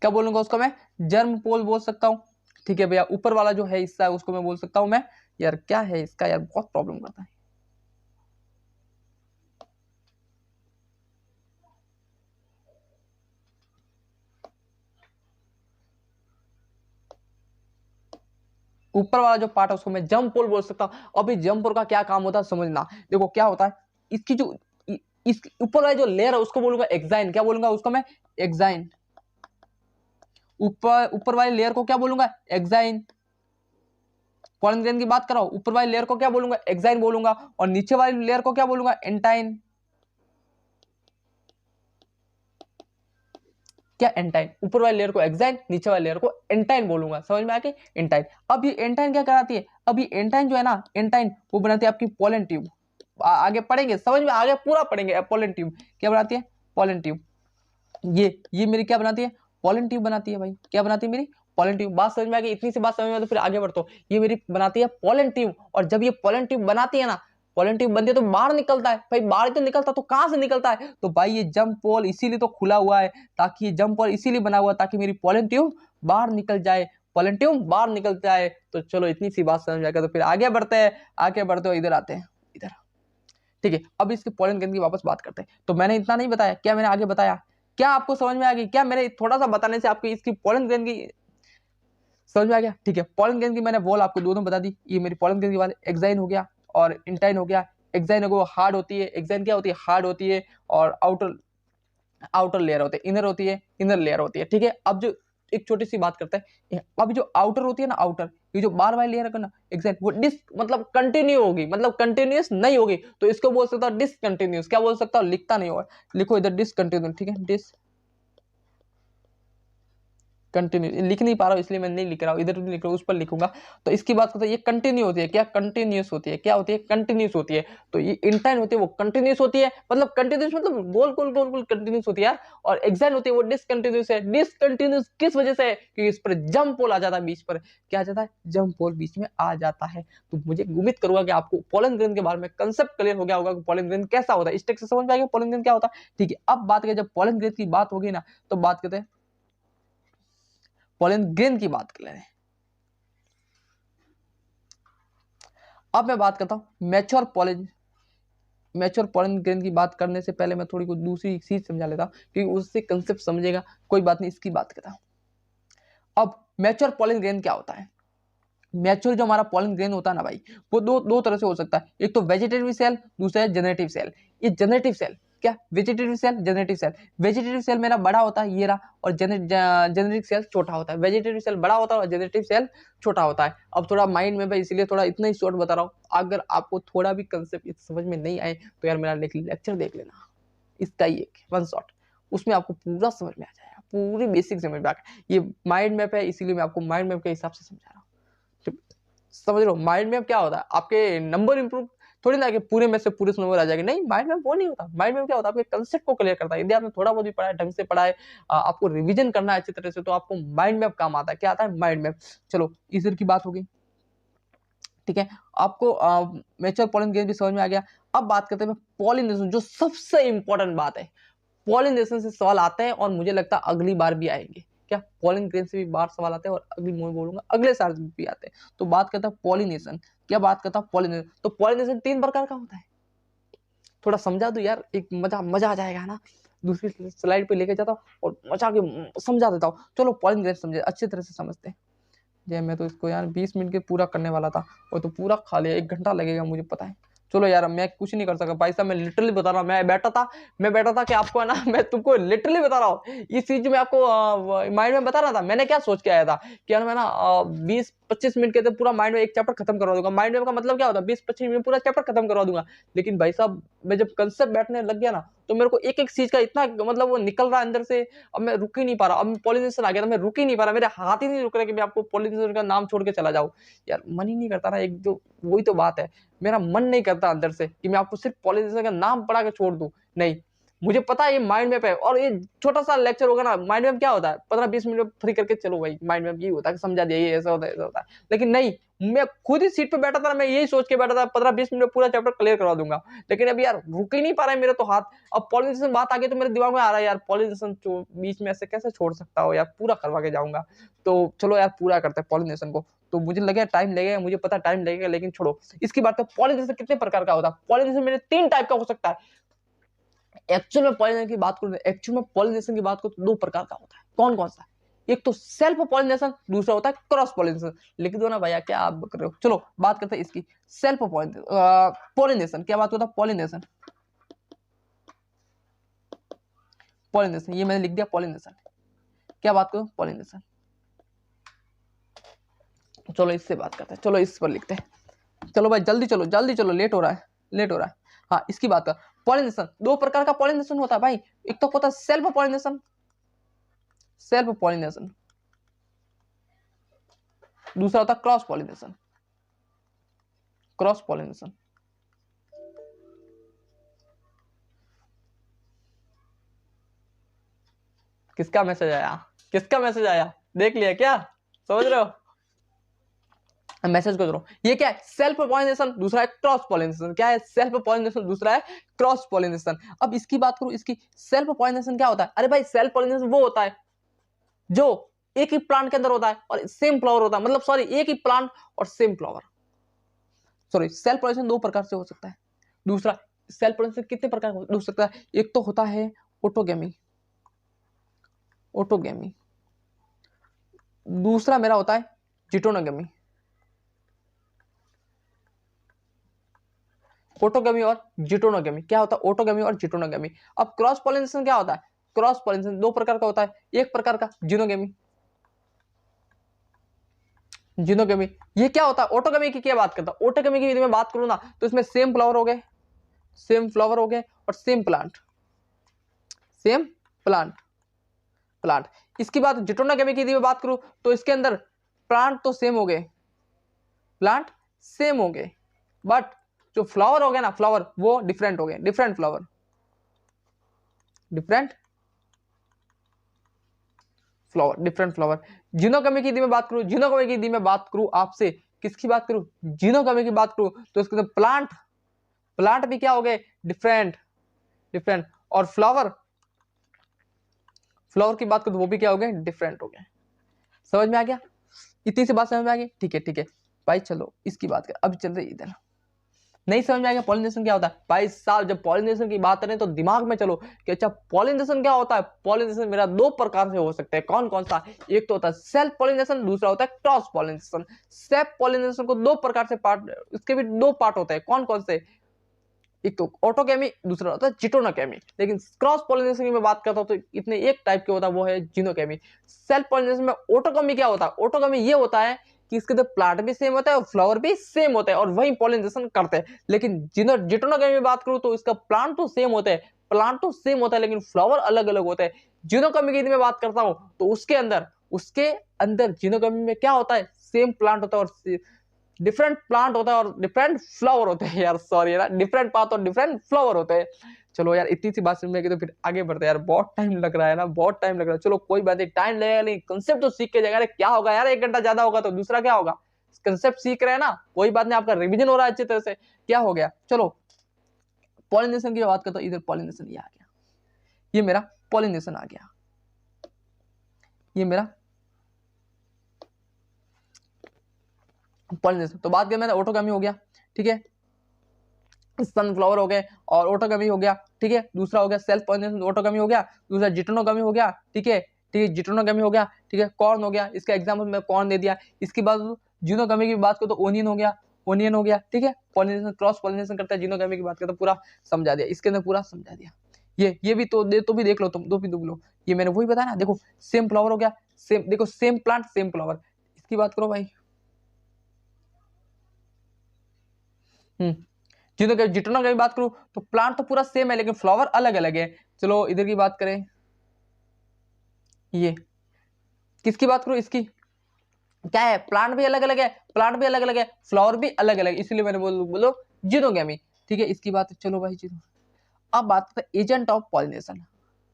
A: क्या बोलूंगा उसको मैं जर्म पोल बोल सकता हूँ, ठीक है भैया। ऊपर वाला जो है हिस्सा है उसको मैं बोल सकता हूँ मैं, यार क्या है इसका यार बहुत प्रॉब्लम करता है, ऊपर वाला जो पार्ट है उसको मैं जर्म पोल बोल सकता हूँ। अभी जर्म पोल का क्या काम होता है समझना, देखो क्या होता है, इसकी जो इस ऊपर वाला जो लेयर है उसको बोलूंगा एक्साइन, क्या बोलूंगा उसको मैं एक्साइन, ऊपर वाली लेयर को क्या बोलूंगा एक्साइन, पॉलन ग्रेन की बात कर रहा हूं, ऊपर वाली लेयर को क्या बोलूंगा, एक्साइन बोलूंगा, और नीचे वाली लेयर को क्या बोलूंगा, एंटाइन। क्या, एंटाइन। ऊपर वाली लेयर को एक्साइन, नीचे वाली लेयर को एंटाइन बोलूंगा, समझ में आ गई, एंटाइन। अब ये एंटाइन क्या कराती है, अब ये एंटाइन जो है ना, एंटाइन वो बनाती है आपकी पोलन ट्यूब। आगे पढ़ेंगे, समझ में आगे पूरा पढ़ेंगे। पोलन ट्यूब क्या बनाती है, पोलन ट्यूब। ये मेरी क्या बनाती है, पोलन ट्यूब बनाती है भाई। क्या बनाती है मेरी, पोलन ट्यूब। बात समझ में आ गई, इतनी सी बात समझ में आ तो फिर आगे बढ़तो। ये मेरी बनाती है पोलन ट्यूब, और जब ये पोलन ट्यूब बनाती है ना, पोलन ट्यूब बनती है तो बाहर निकलता है भाई। बाहर तो निकलता, तो कहां से निकलता है, तो भाई ये जंप पोल इसीलिए तो खुला हुआ है, ताकि ये जंप पोल इसीलिए बना हुआ है ताकि मेरी पोलन ट्यूब बाहर निकल जाए, पोलन ट्यूब बाहर निकल जाए। तो चलो इतनी सी बात समझ में आएगा, तो फिर आगे बढ़ते हैं। आगे बढ़ते हो, इधर आते हैं, इधर। ठीक है, अब इसके पोलन ग्रेन की वापस बात करते हैं। तो मैंने इतना नहीं बताया, क्या मैंने आगे बताया, क्या आपको समझ में आ गई, क्या मेरे थोड़ा सा बताने से आपकी इसकी पोलन ग्रेन की समझ में आ गया। ठीक है, पोलन ग्रेन की मैंने वॉल आपको दोनों बता दी। ये मेरी पोलन ग्रेन की बात, एक्साइन हो गया और इंटाइन हो गया। एक्साइन हो हार्ड होती है, एक्साइन क्या होती है, हार्ड होती है, और आउटर आउटर लेयर होती है, इनर होती है, इनर लेयर होती है। ठीक है, अब जो एक छोटी सी बात करते हैं, अब जो आउटर होती है ना, आउटर, ये जो बार वाली लेयर है ना, एक्साइन, वो डिस्क मतलब कंटिन्यू होगी, मतलब कंटिन्यूअस नहीं होगी, तो इसको बोल सकता हूं डिसकंटिन्यूअस। क्या बोल सकता हूं, लिखता नहीं होगा, लिखो इधर डिसकंटिन्यूअस। ठीक है, डिस कंटिन्यू लिख नहीं पा रहा हूं इसलिए मैं नहीं लिख रहा हूं, इधर लिख रहा हूं, उस पर लिखूंगा। तो इसकी बात करते हैं, ये कंटिन्यू होती है, क्या कंटिन्यूअस होती है, क्या होती है, कंटिन्यूअस होती है। तो ये इंटाइन होती है, वो कंटिन्यूअस होती है, मतलब कंटिन्यूअस मतलब गोल गोल गोल गोल कंटिन्यूअस होती है यार। और एक्साइन होती है, वो डिसकंटिन्यूअस है। डिसकंटिन्यूअस किस वजह से है, क्योंकि इस पर जंप पोल आ जाता है बीच पर। क्या आ जाता है, जंप पोल बीच में आ जाता है। तो मुझे उम्मीद करूंगा कि आपको पोलन ग्रेन के बारे में कंसेप्ट क्लियर हो गया होगा कि पोलन ग्रेन कैसा होता है, इस टेक्स्ट से समझ में आएगा पोलन ग्रेन क्या होता है। ठीक है, अब बात करें, जब पोलन ग्रेन की बात होगी ना, तो बात करते हैं पोलन ग्रेन की बात कर लें। अब मैं बात करता हूं मैच्योर पोलन ग्रेन की बात करने से पहले मैं थोड़ी कुछ दूसरी चीज समझा लेता हूं, क्योंकि उससे कंसेप्ट समझेगा। कोई बात नहीं, इसकी बात करता हूं। अब मैच्योर पोलन ग्रेन क्या होता है, मैच्योर जो हमारा पोलन ग्रेन होता है ना भाई, वो दो तरह से हो सकता है। एक तो वेजिटेटिव सेल, दूसरा है जनरेटिव सेल। ये जनरेटिव सेल, क्या, vegetative cell, generative cell. Vegetative cell मेरा बड़ा होता है, ये रहा, और जनरेटिव सेल छोटा होता है। वेजिटेटिव सेल बड़ा होता है और जनरेटिव सेल छोटा होता है। अब थोड़ा माइंड में भाई, इसलिए थोड़ा इतना ही शॉर्ट बता रहा हूँ। अगर आपको थोड़ा भी कंसेप्ट समझ में नहीं आए तो यार मेरा लेक्चर देख लेना, इसका ही एक वन शॉट, उसमें आपको पूरा समझ में आ जाएगा, पूरी बेसिक समझ में आ गया। ये माइंड मैप है, इसीलिए मैं आपको माइंड मैप के हिसाब से समझा रहा हूँ। समझ रहे हो, माइंड मैप क्या होता है, आपके नंबर इंप्रूव थोड़ी ना कि पूरे में से पूरे नंबर आ जाएंगे, नहीं, माइंड मैप वो नहीं होता। माइंड मैप क्या होता है, आपके कंसेप्ट को क्लियर करता है। यदि आपने थोड़ा बहुत भी पढ़ा है, ढंग से पढ़ा है, आपको रिवीजन करना है अच्छी तरह से, तो आपको माइंड मैप काम आता है। क्या आता है, माइंड मैप। चलो, इधर की बात होगी। ठीक है, आपको मैच्योर पोलन ग्रेन भी समझ में आ गया। अब बात करते हैं पॉलिनेशन, जो सबसे इंपॉर्टेंट बात है। पॉलिनेशन से सवाल आते हैं, और मुझे लगता है अगली बार भी आएंगे। क्या, पोलन ग्रेन से भी बार सवाल आते हैं, और अगली मैं बोलूंगा अगले साल भी आते हैं। तो बात करता है पॉलिनेशन। क्या बात करता है, पॉलिनेशन। तो पॉलिनेशन 3 प्रकार का होता है। थोड़ा समझा दो यार, एक मजा आ जाएगा ना। दूसरी स्लाइड पे लेके जाता हूँ और मजा के समझा देता हूँ। चलो पॉलिनेशन समझे, अच्छी तरह से समझते हैं। ये मैं तो इसको यार 20 मिनट के पूरा करने वाला था, वो तो पूरा खा लिया। 1 घंटा लगेगा मुझे पता है। चलो यार, मैं कुछ नहीं कर सका भाई साहब, मैं लिटरली बता रहा हूँ। मैं बैठा था कि आपको है ना, मैं तुमको लिटरली बता रहा हूँ। इस चीज में आपको माइंड में बता रहा था। मैंने क्या सोच के आया था कि यार मैं ना 20-25 मिनट के अंदर पूरा माइंड में एक चैप्टर खत्म करवा दूंगा। माइंड में का मतलब क्या होता है, 20-25 मिनट में पूरा चैप्टर खत्म करवा दूंगा। लेकिन भाई साहब, मैं जब कंसेप्ट बैठने लग गया ना, तो मेरे को एक एक चीज का इतना मतलब वो निकल रहा है अंदर से। अब मैं रुक ही नहीं पा रहा। अब पॉलिनेशन आ गया था, मैं रुक ही नहीं पा रहा। मेरे हाथ ही नहीं रुक रहा कि मैं आपको पॉलिनेशन का नाम छोड़ के चला जाऊं। यार मन ही नहीं करता ना, एक जो वही तो बात है। मेरा मन नहीं करता अंदर से कि मैं आपको सिर्फ पॉलिनेशन का नाम पढ़ा के छोड़ दूं। नहीं, मुझे पता है ये माइंड मैप है, और ये छोटा सा लेक्चर होगा ना। माइंड मैप क्या होता है, 15-20 मिनट फ्री करके चलो भाई, माइंड मैप ये होता है कि समझा दिया, ये ऐसा होता है, ऐसा होता है। लेकिन नहीं, मैं खुद ही सीट पे बैठा था, मैं यही सोच के बैठा था 15-20 मिनट में पूरा चैप्टर क्लियर करवा दूंगा। लेकिन अब यार रुक ही नहीं पा रहा है मेरे तो हाथ। अब पॉलिनेशन बात आ गई तो मेरे दिमाग में आ रहा है, यार पॉलिनेशन बीच में ऐसे कैसे छोड़ सकता हो यार, पूरा करवा के जाऊंगा। तो चलो यार, पूरा करते हैं पॉलिनेशन को। तो मुझे लगे टाइम लगेगा, मुझे पता टाइम लगेगा, लेकिन छोड़ो इसकी बात। पॉलिनेशन कितने प्रकार का होता है, पॉलिनेशन मेरे 3 टाइप का हो सकता है। एक्चुअल में पॉलिनेशन की बात करूं, एक्चुअल में पॉलिनेशन की बात करूं तो 2 प्रकार का होता है। कौन कौन सा, एक तो सेल्फ पॉलिनेशन, दूसरा होता है क्रॉस पॉलिनेशन। लिख दो ना भैया, क्या आप कर रहे हो। चलो बात करते हैं इसकी, सेल्फ पॉलिनेशन। क्या बात होता है, पॉलिनेशन। पॉलिनेशन, ये मैंने लिख दिया पॉलिनेशन। क्या बात करूं, पॉलिनेशन। चलो इससे बात करते हैं, चलो इस पर लिखते हैं। चलो भाई जल्दी चलो जल्दी चलो, लेट हो रहा है, लेट हो रहा है। हाँ इसकी बात कर। पॉलिनेशन, दो प्रकार का पॉलिनेशन होता है भाई। एक तो होता है सेल्फ पॉलिनेशन, सेल्फ पॉलिनेशन, दूसरा होता है क्रॉस पॉलिनेशन, क्रॉस पॉलिनेशन। किसका मैसेज आया, किसका मैसेज आया, देख लिया क्या, समझ रहे हो? मैसेज को करो। ये क्या है, सेल्फ पॉलिनेशन, दूसरा है क्रॉस पॉलिनेशन। क्या है, सेल्फ पॉलिनेशन, दूसरा है क्रॉस पॉलिनेशन। अब इसकी बात करूं, इसकी सेल्फ पॉलिनेशन क्या होता है? अरे भाई सेल्फ पॉलिनेशन वो होता है जो एक ही प्लांट के अंदर होता है और सेम फ्लावर होता है, मतलब सॉरी एक ही प्लांट और same flower. Sorry, self pollination दो प्रकार से हो सकता है। दूसरा, सेल्फ पॉलिनेशन कितने प्रकार हो सकता है? एक तो होता है ऑटोगेमी, ऑटोगेमी। दूसरा मेरा होता है जिटोनोगेमी, ऑटोगेमी और जिटोनोगेमी। क्या होता है ऑटोगेमी और जिटोनोगेमी? अब क्रॉस पॉलिनेशन क्या होता है? क्रॉस पॉलिनेशन दो प्रकार का होता है। एक प्रकार का जिनोगेमी, जिनोगेमी। ये क्या होता है? ऑटोगेमी की क्या बात करता है? ऑटोगेमी की यदि मैं बात करूं ना, तो इसमें सेम फ्लावर हो गए, सेम फ्लावर हो गए और same plant, same plant, plant. इसकी बात जिटोनोगेमी की यदि मैं बात करूं, तो इसके अंदर प्लांट तो सेम हो गए, प्लांट सेम हो गए, बट जो फ्लावर हो गए ना, फ्लावर वो डिफरेंट हो गए, different flower, different flower, different flower. Xenogamy की यदि मैं बात करूं, जिनोगेमी की यदि मैं बात करूं आपसे, किसकी बात करूं? जिनोगेमी की बात करूं, तो इसके अंदर प्लांट, प्लांट भी क्या हो गए? Different, different. और फ्लावर, फ्लावर की बात करूं तो वो भी क्या हो गए? डिफरेंट हो गए। समझ में आ गया? इतनी सी बात समझ में आ गई? ठीक है ठीक है भाई, चलो इसकी बात कर। अब चल रही इधर, नहीं समझ में आएगा पॉलिनेशन क्या होता है? भाई साहब जब पॉलिनेशन की बात करें तो दिमाग में चलो कि अच्छा पॉलिनेशन क्या होता है। पॉलिनेशन मेरा दो प्रकार से हो सकते हैं। कौन कौन सा? एक तो होता है सेल्फ पॉलिनेशन, दूसरा होता है क्रॉस पॉलिनेशन। सेल्फ पॉलिनेशन को दो प्रकार से पार्ट, इसके भी दो पार्ट होते हैं। कौन कौन से? एक तो ऑटोकेमी, दूसरा होता है जिटोनोकेमी। लेकिन क्रॉस पॉलिनेशन की मैं बात करता हूं तो इतने एक टाइप के होता है, वो है जिनोकेमी। सेल्फ पॉलिनेशन में ऑटोकेमी क्या होता है? ऑटोकेमी ये होता है कि इसके अंदर प्लांट भी सेम होता है और फ्लावर भी सेम होता है और वही पॉलिनेशन करते हैं। लेकिन जिटोनोकेमी में बात करूं तो इसका प्लांट तो सेम होता है, प्लांट तो सेम होता है, लेकिन फ्लावर अलग अलग होते हैं। जिनोकेमी की मैं बात करता हूं तो उसके अंदर जिनोकेमी में क्या होता है? सेम प्लांट होता है और डिफरेंट प्लांट होता है और डिफरेंट फ्लावर होते हैं। यार सॉरी यार, डिफरेंट पाथ और डिफरेंट फ्लावर होते हैं। चलो यार इतनी सी बात समझ में आई तो फिर आगे बढ़ते हैं यार, बहुत टाइम लग रहा है ना, बहुत टाइम लग रहा है। चलो कोई बात नहीं, टाइम लगेगा नहीं, कंसेप्ट तो सीख के जाएगा। अरे क्या होगा यार, एक घंटा ज्यादा होगा तो दूसरा क्या होगा? कंसेप्ट सीख रहे हैं ना, कोई बात नहीं, आपका रिविजन हो रहा है अच्छी तरह से। क्या हो गया? चलो पॉलिनेशन की बात करता हूं। इधर पॉलिनेशन ये आ गया, ये मेरा पॉलिनेशन आ गया, ये मेरा पॉलिनेशन। तो बात किया मैंने, ऑटोगामी हो गया, ठीक है, सनफ्लावर हो गए और ऑटोगामी हो गया, ठीक है। दूसरा हो गया सेल्फ पॉलिनेशन, ऑटोगामी हो गया। दूसरा जिटोनोगामी हो गया, ठीक है, ठीक है, जिटोनोगामी हो गया, ठीक है। कॉर्न हो गया, इसका एग्जांपल मैं कॉर्न दे दिया। इसकी बात जिनोगामी की बात करो तो ओनियन हो गया, ओनियन हो गया, ठीक है। पॉलिनेशन, क्रॉस पॉलिनेशन करता है। जिनोगामी की बात करता पूरा समझा दिया, इसके अंदर पूरा समझा दिया। ये भी तो भी देख लो तुम, दो भी देख लो। ये मैंने वही बताया ना, देखो सेम फ्लावर हो गया, सेम, देखो सेम प्लांट सेम फ्लावर। इसकी बात करो भाई, जिटोना की बात करूं तो प्लांट तो पूरा सेम है लेकिन फ्लावर अलग अलग है। चलो इधर की बात करें, ये किसकी बात करूं? इसकी क्या है? प्लांट भी अलग अलग है, प्लांट भी अलग अलग है, फ्लावर भी अलग अलग, इसलिए मैंने बोलो जिनोगेमी, ठीक है। इसकी बात चलो भाई जिनो। अब बात करते हैं एजेंट ऑफ पॉलिनेशन।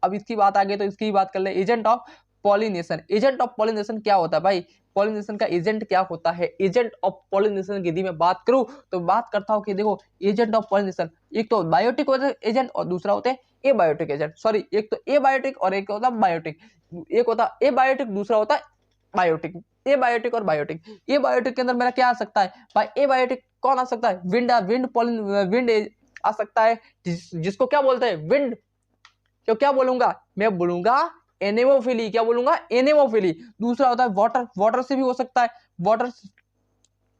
A: अब इसकी बात आ गई तो इसकी बात कर ले, agent of pollination. Agent of pollination क्या होता है भाई? पॉलिनेशन का एजेंट क्या होता है? एजेंट ऑफ पॉलिनेशन की यदि मैं बात करूं तो बात करता हूं कि देखो एजेंट ऑफ पॉलिनेशन एक तो बायोटिक एजेंट और दूसरा होते हैं एबायोटिक एजेंट। सॉरी, एक तो एबायोटिक और एक होता है बायोटिक। एक होता है एबायोटिक, दूसरा होता है बायोटिक। एबायोटिक और बायोटिक, एबायोटिक के अंदर मेरा क्या आ सकता है भाई? एबायोटिक कौन आ सकता है? विंड, विंड आ सकता है, जिसको क्या बोलते हैं? विंड। तो क्या बोलूंगा मैं? बोलूंगा एनेमोफिली। क्या बोलूंगा? एनेमोफिली। दूसरा होता है वाटर, वाटर से भी हो सकता है, वाटर,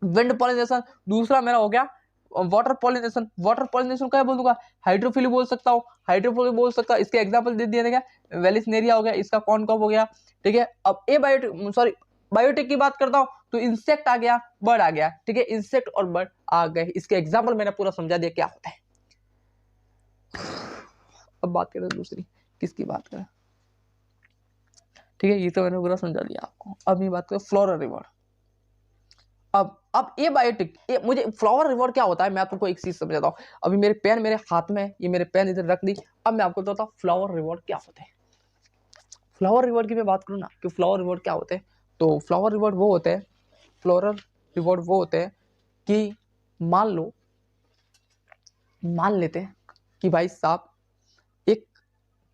A: विंड पॉलिनेशन। दूसरा मेरा हो गया वाटर पॉलिनेशन। वाटर पॉलिनेशन क्या बोल दूंगा? हाइड्रोफिली बोल सकता हूँ, हाइड्रोफिली बोल सकता हूँ। इसके एग्जांपल दे दिया गया, वेलिसनेरिया हो गया, इसका कॉनकॉप हो गया, ठीक है। अब ए बायोटिक, सॉरी बायोटिक की बात करता हूँ तो इंसेक्ट आ गया, बर्ड आ गया, ठीक है, इंसेक्ट और बर्ड आ गए। इसके एग्जाम्पल मैंने पूरा समझा दिया क्या होता है। अब बात करें दूसरी, किसकी बात करें, ठीक है, ये तो मैंने पूरा समझा दिया आपको। अब ये बात करें फ्लोरा रिवॉर्ड। अब ये बायोटिक, ये मुझे फ्लावर रिवॉर्ड क्या होता है मैं आपको एक चीज समझाता हूँ। अभी मेरे पेन मेरे हाथ में, ये मेरे पेन इधर रख दी। अब मैं आपको बताता हूँ फ्लावर रिवॉर्ड क्या होते हैं। फ्लावर रिवॉर्ड की मैं बात करूँ ना कि फ्लावर रिवॉर्ड क्या होते हैं, तो फ्लावर रिवॉर्ड वो होते हैं, फ्लोरल रिवॉर्ड वो होते हैं कि मान लो, मान लेते हैं कि भाई साहब एक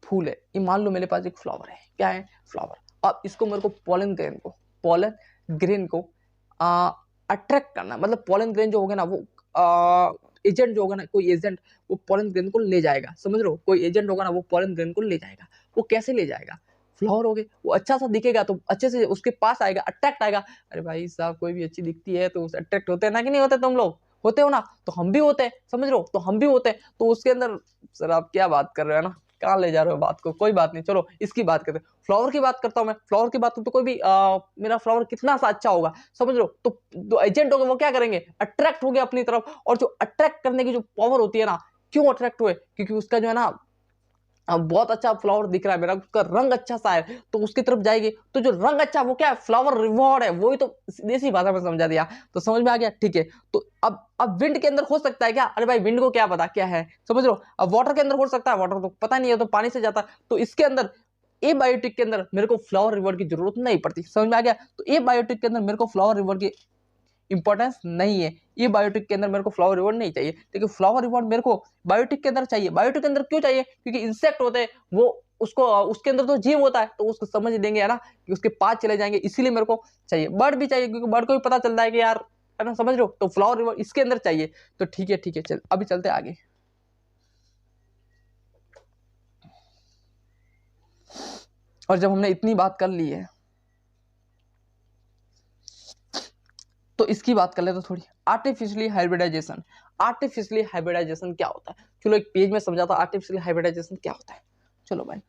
A: फूल है, ये मान लो मेरे पास एक फ्लावर है, क्या है, फ्लावर। अब इसको मेरे को पोलन ग्रेन को अट्रैक्ट करना, मतलब पोलन ग्रेन जो होगा ना वो एजेंट जो होगा ना, कोई एजेंट वो पोलन ग्रेन को ले जाएगा, समझ लो, कोई एजेंट होगा ना वो पोलन ग्रेन को ले जाएगा। वो कैसे ले जाएगा, फ्लावर हो गए, वो अच्छा सा दिखेगा तो अच्छे से उसके पास आएगा, अट्रैक्ट आएगा। अरे भाई साहब कोई भी अच्छी दिखती है तो अट्रैक्ट होते हैं ना, कि नहीं होते, तुम लोग होते हो ना, तो हम भी होते हैं, समझ लो, तो हम भी होते हैं। तो उसके अंदर, सर आप क्या बात कर रहे हो ना, कहाँ ले जा रहे हो बात को, कोई बात नहीं, चलो इसकी बात करते हैं। फ्लावर की बात करता हूँ मैं, फ्लावर की बात तो कोई भी मेरा फ्लावर कितना सा अच्छा होगा, समझ लो, तो जो एजेंट होगा वो क्या करेंगे, अट्रैक्ट हो गया अपनी तरफ। और जो अट्रैक्ट करने की जो पावर होती है ना, क्यों अट्रैक्ट हुए, क्योंकि उसका जो है ना बहुत अच्छा फ्लावर दिख रहा है मेरा, उसका रंग अच्छा सा है, तो उसकी तरफ जाएगी। तो जो रंग अच्छा वो क्या है, फ्लावर रिवॉर्ड है, वही तो देसी भाषा में समझा दिया, तो समझ में आ गया, ठीक है। तो अब विंड के अंदर हो सकता है क्या, अरे भाई विंड को क्या पता क्या है, समझ लो। अब वाटर के अंदर हो सकता है, वाटर तो पता नहीं है, तो पानी से जाता है। तो इसके अंदर ए बायोटिक के अंदर मेरे को फ्लावर रिवॉर्ड की जरूरत नहीं पड़ती, समझ में आ गया। तो ए बायोटिक के अंदर मेरे को फ्लावर रिवॉर्ड की इंपॉर्टेंस नहीं है, ये बायोटिक के अंदर मेरे को फ्लावर रिवॉर्ड नहीं चाहिए, लेकिन फ्लावर रिवॉर्ड मेरे को बायोटिक के अंदर चाहिए। बायोटिक के अंदर क्यों चाहिए, क्योंकि इंसेक्ट होते हैं, वो उसको उसके अंदर तो जीव होता है, तो उसको समझ देंगे है ना, कि उसके पास चले जाएंगे, इसीलिए मेरे को चाहिए। बर्ड भी चाहिए, क्योंकि बर्ड को भी पता चलता है कि यार, है ना, समझ लो, तो फ्लावर रिवॉर्ड इसके अंदर चाहिए। तो ठीक है, ठीक है, चल अभी चलते आगे। और जब हमने इतनी बात कर ली है तो इसकी बात कर ले तो थोड़ी, आर्टिफिशियली हाइब्रिडाइजेशन। आर्टिफिशियली हाइब्रिडाइजेशन क्या होता है, चलो एक पेज में समझाता हूं आर्टिफिशियली हाइब्रिडाइजेशन क्या होता है। चलो भाई,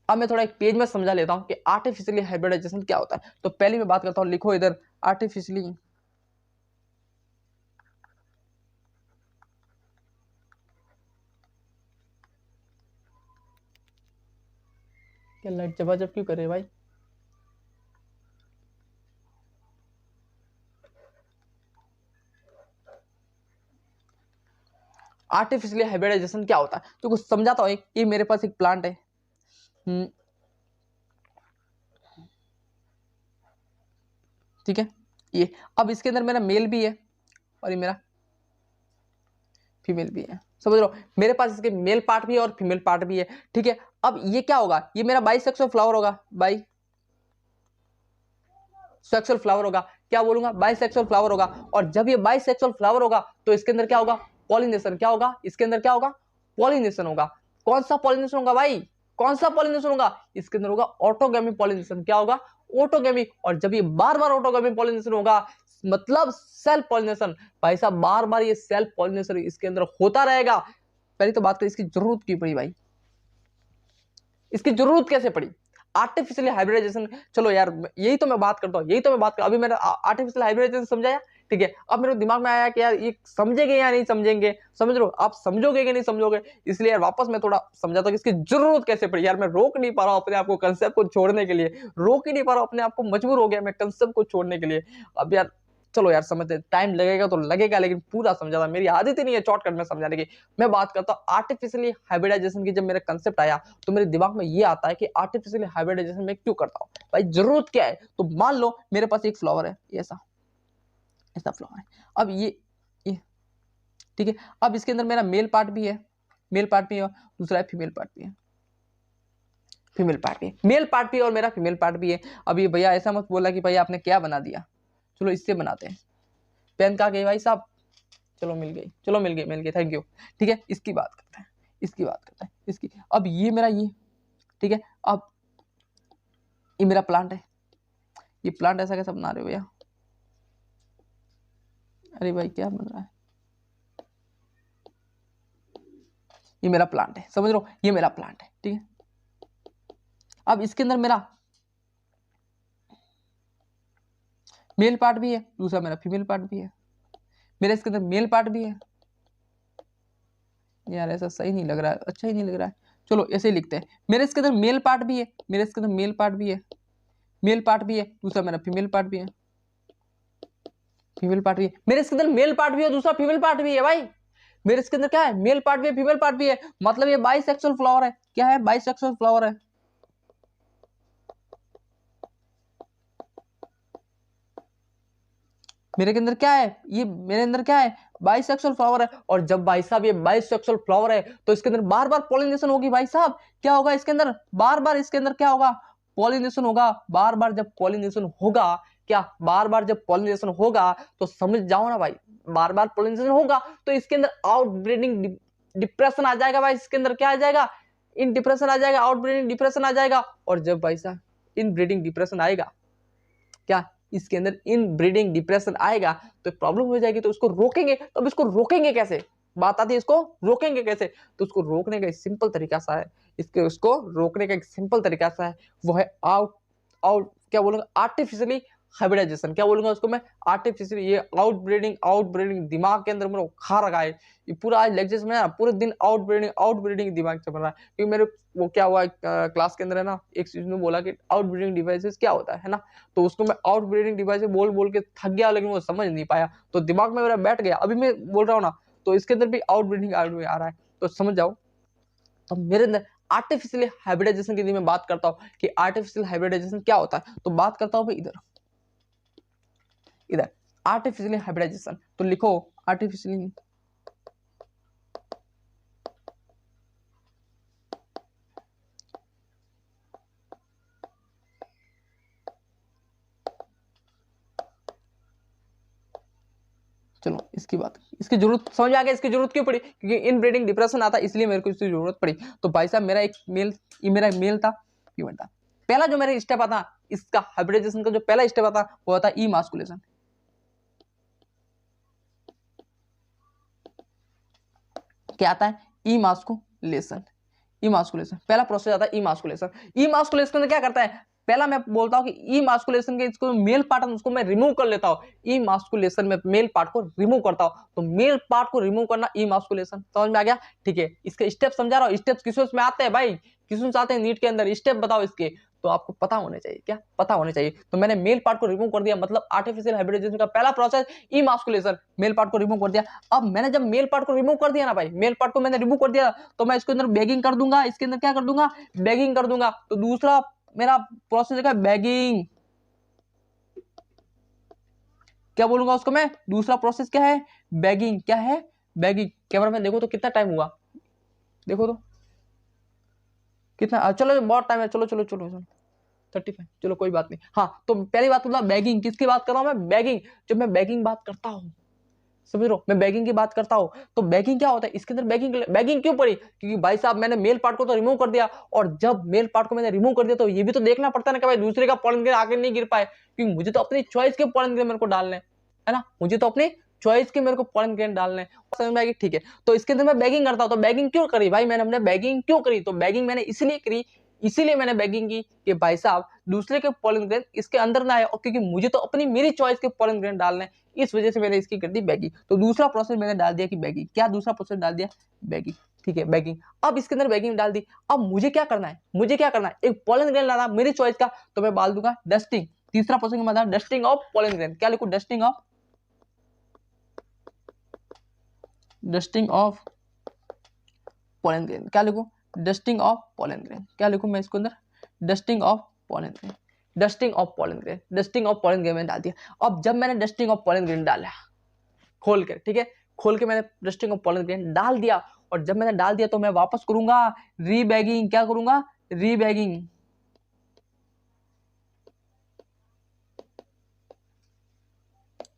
A: अब मैं थोड़ा एक पेज में समझा लेता हूं कि आर्टिफिशियली हाइब्रिडाइजेशन क्या होता है। तो पहले मैं बात करता हूं, लिखो इधर, आर्टिफिशियली, क्या लाइट जब क्यों करे भाई, आर्टिफिशियली हाइब्रिडाइजेशन क्या होता है तो कुछ समझाता हूं। एक ये मेरे पास एक प्लांट है, ठीक है, ये, अब इसके अंदर मेरा मेल भी है और ये मेरा फीमेल भी है, समझ लो, मेरे पास इसके मेल पार्ट भी है और फीमेल पार्ट भी है, ठीक है। अब ये क्या होगा, ये मेरा बाइसेक्सुअल फ्लावर होगा, बाई सेक्सुअल फ्लावर होगा, क्या बोलूंगा, बाइसेक्सुअल फ्लावर होगा। और जब ये बाइसेक्सुअल फ्लावर होगा तो इसके अंदर क्या होगा, पॉलिनेशन, क्या होगा, इसके अंदर क्या होगा, पॉलिनेशन होगा। कौन सा पॉलिनेशन होगा भाई, कौन सा पॉलिनेशन होगा, इसके अंदर होगा ऑटोगैमी पॉलिनेशन, क्या होगा, ऑटोगैमी। और जब ये बार बार ऑटोगैमी पॉलिनेशन होगा, मतलब सेल्फ पॉलिनेशन, भाई साहब बार बार ये सेल्फ पॉलिनेशन इसके अंदर होता रहेगा। पहले तो बात करें इसकी जरूरत क्यों पड़ी भाई, इसकी जरूरत कैसे पड़ी, आर्टिफिशियल हाइब्रिडाइजेशन। चलो यार यही तो मैं बात करता हूँ, यही तो मैं बात कर, अभी मैंने आर्टिफिशियल हाइब्रिडाइजेशन समझाया, ठीक है। अब मेरे दिमाग में आया कि यार ये समझेंगे या नहीं समझेंगे, समझ लो, आप समझोगे कि नहीं समझोगे, इसलिए यार वापस मैं थोड़ा समझाता हूँ कि इसकी जरूरत कैसे पड़ी। यार मैं रोक नहीं पा रहा हूँ अपने आप को कंसेप्ट को छोड़ने के लिए, रोक ही नहीं पा रहा हूँ अपने आप को, मजबूर हो गया मैं कंसेप्ट को छोड़ने के लिए। अब यार चलो यार समझते, टाइम लगेगा तो लगेगा, लेकिन पूरा समझाता, मेरी आदत ही नहीं है शॉर्टकट में समझाने की। मैं बात करता हूँ आर्टिफिशियली हाइब्रिडाइजेशन की, जब मेरा कंसेप्ट आया तो मेरे दिमाग में ये आता है कि आर्टिफिशियल हाइब्रिडाइजेशन में क्यों करता हूँ भाई, जरूरत क्या है। तो मान लो मेरे पास एक फ्लावर है, ऐसा ऐसा फ्लावर है, अब ये ठीक है। अब इसके अंदर मेरा मेल पार्ट भी है, मेल पार्ट भी है, दूसरा है फीमेल पार्ट भी है, फीमेल पार्ट भी है, मेल पार्ट भी है और मेरा फीमेल पार्ट भी है। अब ये भैया ऐसा मत बोला कि भैया आपने क्या बना दिया, चलो इससे बनाते हैं, पेन कहाँ गई भाई साहब, चलो मिल गई, चलो मिल गई, थैंक यू, ठीक है। इसकी बात करते हैं, इसकी बात करते हैं, इसकी, अब ये मेरा ये, ठीक है। अब ये मेरा प्लांट है, ये प्लांट ऐसा कैसा बना रहे हो भैया, अरे भाई क्या बन रहा है, ये मेरा प्लांट है, समझ लो, ये मेरा प्लांट है, ठीक है। अब इसके अंदर मेरा मेल पार्ट भी है, दूसरा मेरा फीमेल पार्ट भी है, मेरे इसके अंदर मेल पार्ट भी है। यार ऐसा सही नहीं लग रहा है, अच्छा ही नहीं लग रहा है, चलो ऐसे ही लिखते हैं। मेरे इसके अंदर मेल पार्ट भी है, मेरे इसके अंदर मेल पार्ट भी है, मेल पार्ट भी है, दूसरा मेरा फीमेल पार्ट भी है, फीमेल पार्ट भी है, मेरे इसके अंदर मेल पार्ट भी है, दूसरा फीमेल पार्ट भी है भाई। मेरे इसके अंदर क्या है, मेल पार्ट भी है, फीमेल पार्ट भी है, मतलब ये बाइसेक्सुअल फ्लावर है। क्या है, बाइसेक्सुअल फ्लावर है। मेरे के अंदर क्या है, ये मेरे अंदर क्या है, बाइसेक्सुअल फ्लावर है। और जब भाई साहब ये बाइसेक्सुअल फ्लावर है तो इसके अंदर बार बार पॉलिनेशन होगी भाई साहब। क्या होगा इसके अंदर, बार बार इसके अंदर क्या होगा, पॉलिनेशन होगा। बार बार जब पॉलिनेशन होगा, क्या बार बार जब पॉलिनेशन होगा तो समझ जाओ ना भाई, बार बार पॉलिनेशन होगा तो इसके अंदर आउटब्रीडिंग डिप्रेशन आ जाएगा भाई। इसके अंदर क्या आ जाएगा, इन डिप्रेशन आ जाएगा, आउटब्रीडिंग डिप्रेशन आ जाएगा। और जब भाई साहब इन ब्रीडिंग डिप्रेशन आएगा, क्या इसके अंदर इन ब्रीडिंग डिप्रेशन आएगा तो प्रॉब्लम हो जाएगी। तो इसको रोकेंगे, तो अब इसको रोकेंगे कैसे, बात आती है इसको रोकेंगे कैसे। तो उसको रोकने का एक सिंपल तरीका सा है, उसको रोकने का एक सिंपल तरीका सा है, वो है आउट आउट क्या बोलूंगा, आर्टिफिशियली हाइब्रिडाइजेशन। क्या बोलूंगा उसको मैं, आर्टिफिशियली। ये आउट ब्रीडिंग दिमाग के अंदर मेरे खा रखा है। ये पूरा आज लेक्चर्स में ना पूरे दिन आउट ब्रीडिंग दिमाग चल रहा है। क्योंकि मेरे वो क्या हुआ क्लास के अंदर है ना, एक चीज ने बोला कि आउट ब्रीडिंग डिवाइसेस क्या होता है ना, तो उसको मैं आउट ब्रीडिंग डिवाइस बोल बोल के थक गया, लेकिन वो समझ नहीं पाया, तो दिमाग में मेरा बैठ गया। अभी मैं बोल रहा हूँ ना, तो इसके अंदर भी आउट ब्रीडिंग आ रहा है, तो समझ जाओ। तो मेरे अंदर आर्टिफिशियल हाइब्रिडाइजेशन की मैं बात करता हूँ कि आर्टिफिशियल हाइब्रिडाइजेशन क्या होता है, तो बात करता हूँ भाई इधर इधर आर्टिफिशियल हाइब्रिडाइजेशन। तो लिखो आर्टिफिशियल, चलो इसकी बात, इसकी जरूरत समझ आ गया, इसकी जरूरत क्यों पड़ी, क्योंकि इन ब्रीडिंग डिप्रेशन आता इसलिए मेरे को इसकी जरूरत पड़ी। तो भाई साहब मेरा एक मेल, ये मेरा मेल था, फीमेल था। पहला जो मेरा स्टेप आता इसका हाइब्रिडाइजेशन का, जो पहला स्टेप आता वो आता ई मास्कुलेशन। क्या आता है, ई मास्कुलेशन। ई मास्कुलेशन पहला प्रोसेस आता है, ई मास्कुलेशन। ई मास्कुलेशन क्या करता है, पहला मैं बोलता हूं कि ई मास्कुलेशन के इसको मेल पार्ट उसको मैं रिमूव कर लेता हूं। ई मास्कुलेशन में मेल पार्ट को रिमूव करता हूं, तो मेल पार्ट को रिमूव करना ई मास्कुलेशन। समझ में आ गया, ठीक है। इसके स्टेप समझा रहा हूं, स्टेप्स किस में आते हैं भाई, किस आते हैं नीट के अंदर, स्टेप बताओ इसके, तो आपको पता होने चाहिए, क्या पता होने चाहिए। तो मैंने मेल पार्ट को रिमूव कर दिया, मतलब आर्टिफिशियल हाइब्रिडाइजेशन का पहला प्रोसेस ई मास्कुलेशन, मेल पार्ट को रिमूव कर दिया। अब मैंने जब मेल पार्ट को रिमूव कर दिया ना भाई, मेल पार्ट को मैंने रिमूव कर दिया, तो मैं इसके अंदर बैगिंग कर दूंगा, इसके अंदर क्या कर दूंगा, बैगिंग कर दूंगा। तो दूसरा मेरा प्रोसेस है बैगिंग। क्या बोलूंगा उसको मैं, दूसरा प्रोसेस क्या है, बैगिंग। क्या है, बैगिंग। कैमरा में देखो तो कितना टाइम हुआ, देखो तो कितना, चलो बहुत टाइम है, चलो चलो चलो चलो 35, चलो कोई बात नहीं। हाँ, तो पहली बात मतलब बैगिंग, किसकी बात कर रहा हूं मैं, बैगिंग। जब मैं बैगिंग बात करता हूं, समझ रहे हो, मैं बैगिंग की बात करता हूं, तो बैगिंग क्या होता है, इसके अंदर बैगिंग बैगिंग क्यों पड़ी, क्योंकि भाई साहब मैंने मेल पार्ट को तो रिमूव कर दिया, और जब मेल पार्ट को मैंने रिमूव कर दिया तो ये भी तो देखना पड़ता है ना कि भाई दूसरे का पॉलन ग्रेन आगे नहीं गिर पाए, क्योंकि मुझे तो अपनी चॉइस के पॉलन ग्रेन मेरे को डालने है ना, मुझे तो अपनी चॉइस के मेरे को पॉलन ग्रेन डालने हैं। समझ में आएगी, ठीक है। तो इसके अंदर मैं बैगिंग करता हूं, तो बैगिंग क्यों करी भाई मैंने, हमने बैगिंग क्यों करी, तो बैगिंग मैंने इसलिए करी, इसीलिए मैंने बैगिंग की कि भाई साहब दूसरे के पॉलन ग्रेन इसके अंदर ना आए, और क्योंकि मुझे तो अपनी मेरी चॉइस के पॉलन ग्रेन डालने, इस वजह से मैंने इसकी कर दी बैगिंग। तो दूसरा प्रोसेस मैंने डाल दिया कि बैगिंग, क्या दूसरा प्रोसेस डाल दिया, बैगिंग, ठीक है, बैगिंग। अब इसके अंदर बैगिंग डाल दी, अब मुझे क्या करना है, मुझे क्या करना है, एक पॉलन ग्रेन लाना मेरी चॉइस का, तो मैं डाल दूंगा डस्टिंग। तीसरा प्रोसेस का मतलब डस्टिंग ऑफ पॉलन ग्रेन। क्या लिखूं, dusting of, dusting of pollen grain. क्या लिखूं, डस्टिंग ऑफ पोलन ग्रेन। क्या लिखूं मैं इसके अंदर, dusting of pollen grain, dusting of pollen grain, dusting of pollen grain मैंने डाल दिया। अब जब मैंने डस्टिंग ऑफ पोलन ग्रेन डाला खोल कर, ठीक है, खोल के मैंने डस्टिंग ऑफ पोलन ग्रेन डाल दिया, और जब मैंने डाल दिया तो मैं वापस करूंगा रीबैगिंग। क्या करूंगा, रीबैगिंग।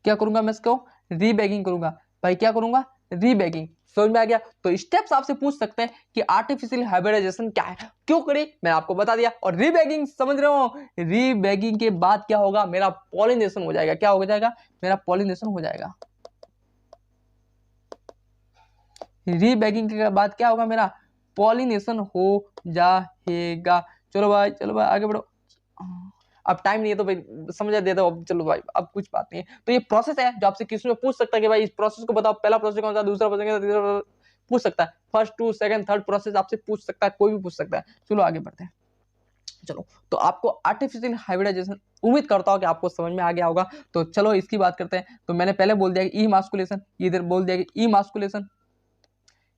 A: क्या करूंगा मैं इसको, रीबैगिंग करूंगा भाई, क्या करूंगा, रीबैगिंग। समझ में आ गया। तो स्टेप्स आपसे पूछ सकते हैं कि आर्टिफिशियल हाइब्रिडाइजेशन क्या है, क्यों करी, मैं आपको बता दिया। और रीबैगिंग समझ रहे हो, रीबैगिंग के बाद क्या होगा, मेरा पॉलिनेशन हो जाएगा। क्या हो जाएगा, मेरा पॉलिनेशन हो जाएगा। रीबैगिंग के बाद क्या होगा, मेरा पॉलिनेशन हो जाएगा। चलो भाई चलो भाई आगे बढ़ो। अब टाइम नहीं है तो भाई समझा देता हूँ। चलो भाई अब कुछ बात नहीं है। तो ये प्रोसेस है जो आपसे किसी में पूछ सकता है कि भाई इस प्रोसेस को बताओ, पहला प्रोसेस कौन सा, दूसरा प्रोसेस, तीसरा पूछ सकता है, first to second third process आपसे पूछ सकता है, कोई भी पूछ सकता है। चलो आगे बढ़ते हैं। चलो तो आपको आर्टिफिशियल हाइब्रिडाइजेशन उम्मीद करता हूं कि आपको समझ में आ गया होगा। तो चलो इसकी बात करते हैं। तो मैंने पहले बोल दिया कि ई मास्कुलेशन, इधर बोल दिया कि ई मास्कुलेशन,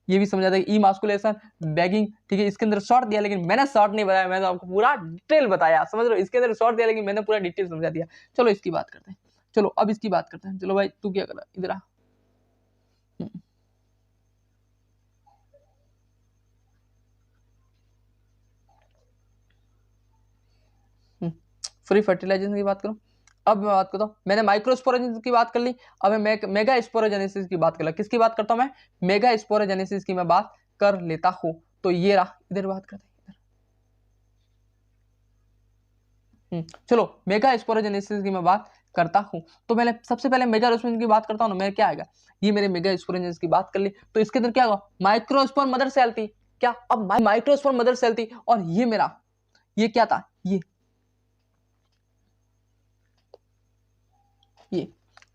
A: ये भी समझा था ई मास्कुलेशन, बैगिंग, ठीक है। इसके अंदर शॉर्ट दिया लेकिन मैंने शॉर्ट नहीं बताया, मैंने तो आपको पूरा डिटेल बताया, समझ रहे हो। इसके अंदर शॉर्ट दिया लेकिन मैंने पूरा डिटेल समझा दिया। चलो इसकी बात करते हैं। चलो अब इसकी बात करते हैं। चलो भाई तू क्या कर रहा है, इधर आ। फ्री फर्टिलाइजेशन की बात करूं। अब मैं बात करता हूं, मैंने माइक्रोस्पोरोजेनेसिस की बात कर ली, अब मैं मेगा स्पोरोजेनेसिस की बात कर ला। किसकी बात करता हूं मैं, मेगा स्पोरोजेनेसिस की मैं बात कर लेता हूं। तो ये रहा, इधर बात करते हैं। चलो मेगा स्पोरोजेनेसिस की मैं बात करता हूं। तो मैंने सबसे पहले मेगा स्पोरोजेनेसिस की बात करता हूं ना, मैं क्या आएगा, ये मेरे मेगा स्पोरोजेनेसिस की बात कर ली। तो इसके अंदर क्या होगा, माइक्रोस्पोर मदर सेल थी क्या, अब माइक्रोस्पोर मदर सेल थी, और ये मेरा ये क्या था, ये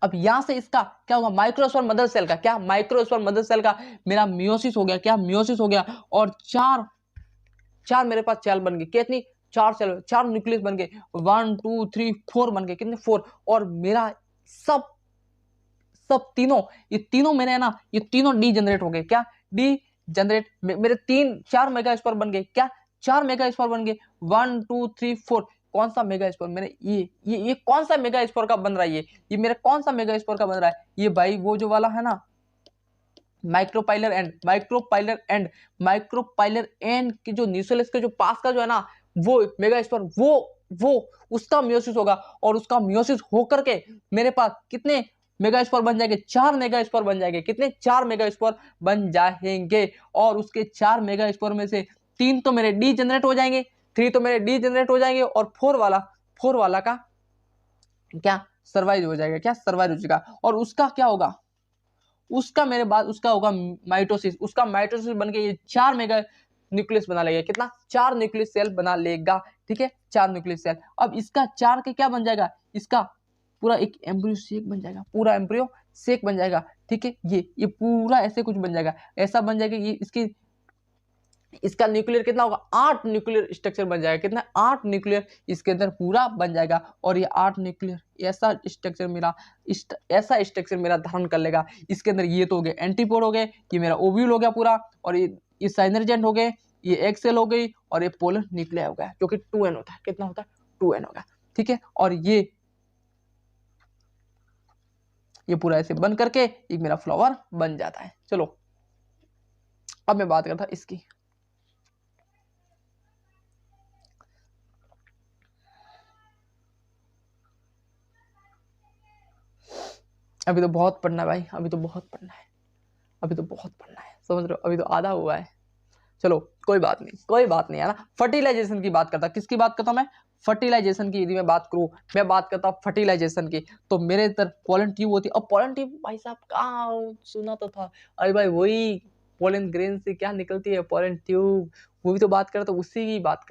A: अब यहां से इसका क्या होगा, माइक्रोस्पोर मदर सेल का क्या, माइक्रोस्पोर मदर सेल का मेरा मियोसिस हो गया, क्या मियोसिस हो गया, और चार चार मेरे पास सेल बन गई, कितनी, चार सेल, चार न्यूक्लियस बन गए, 1 2 3 4 बन गए, कितने 4, और मेरा सब सब तीनों, ये तीनों मेरे है ना, ये तीनों डी जनरेट हो गए, क्या डी जनरेट, मेरे तीन चार मेगा स्पोर बन गए, क्या चार मेगा स्पोर बन गए, 1 2 3 4। कौन सा मेगा स्पोर मेरे, ये कौन सा मेगा स्पोर का बन रहा है, ये मेरा कौन सा मेगा स्पोर का बन रहा है, ये भाई वो जो वाला है ना, micropylar and, micropylar and, micropylar and की जो न्यूक्लियस के जो पास का जो है ना, वो मेगा स्पोर, वो उसका मियोसिस होगा, और उसका मियोसिस होकर के मेरे पास कितने मेगा स्पोर बन जाएंगे, चार मेगा स्पोर बन जाएंगे, कितने, चार मेगा स्पोर बन जाएंगे। और उसके चार मेगा स्पोर में से तीन तो मेरे डी जनरेट हो जाएंगे, थ्री तो मेरे डी जनरेट हो जाएंगे, और फोर वाला का क्या सर्वाइव हो जाएगा, क्या सर्वाइव हो जाएगा। और उसका क्या होगा, उसका मेरे बाद उसका होगा माइटोसिस, उसका माइटोसिस बन के ये चार मेगा न्यूक्लियस बना लेगा, कितना, चार न्यूक्लियस सेल बना लेगा, ठीक है, चार न्यूक्लियस सेल। अब इसका चार के क्या बन जाएगा, इसका पूरा एक एम्ब्रियो शेक बन जाएगा, पूरा एम्ब्रियो शेक बन जाएगा, ठीक है। ये पूरा ऐसे कुछ बन जाएगा, ऐसा बन जाएगा, ये इसकी इसका न्यूक्लियर कितना होगा, 8 न्यूक्लियर स्ट्रक्चर बन जाएगा, कितना, 8 न्यूक्लियर इसके अंदर पूरा बन जाएगा। और ये 8 न्यूक्लियर ऐसा स्ट्रक्चर मेरा ऐसा स्ट्रक्चर मेरा धारण कर लेगा। इसके अंदर ये तो हो गए एंटीपोड हो गए, ये मेरा ओव्यूल हो गया पूरा, और ये साइनर्जेंट हो गए, ये एक्स सेल हो गई, और ये पोलर न्यूक्लिया हो गया, जो कि 2n होता है, कितना होता है, 2n होगा, ठीक है। और ये पूरा ऐसे बन करके एक मेरा फ्लावर बन जाता है। चलो अब मैं बात करता इसकी, अभी तो बहुत पढ़ना है भाई, अभी तो बहुत पढ़ना है, अभी तो बहुत पढ़ना है, समझ रहे हो, अभी तो आधा हुआ है। चलो कोई बात नहीं, कोई बात नहीं है ना। फर्टिलाइजेशन की बात करता, किसकी बात करता हूं मैं, फर्टिलाइजेशन की यदि मैं बात करूं, मैं बात करता हूं फर्टिलाइजेशन की। तो मेरे इधर पोलन ट्यूब होती है, और पोलन ट्यूब भाई साहब कहाँ सुना तो था, अरे भाई वही पोलन ग्रेन से क्या निकलती है, पोलन ट्यूब, वो भी तो बात करे, तो उसी की बात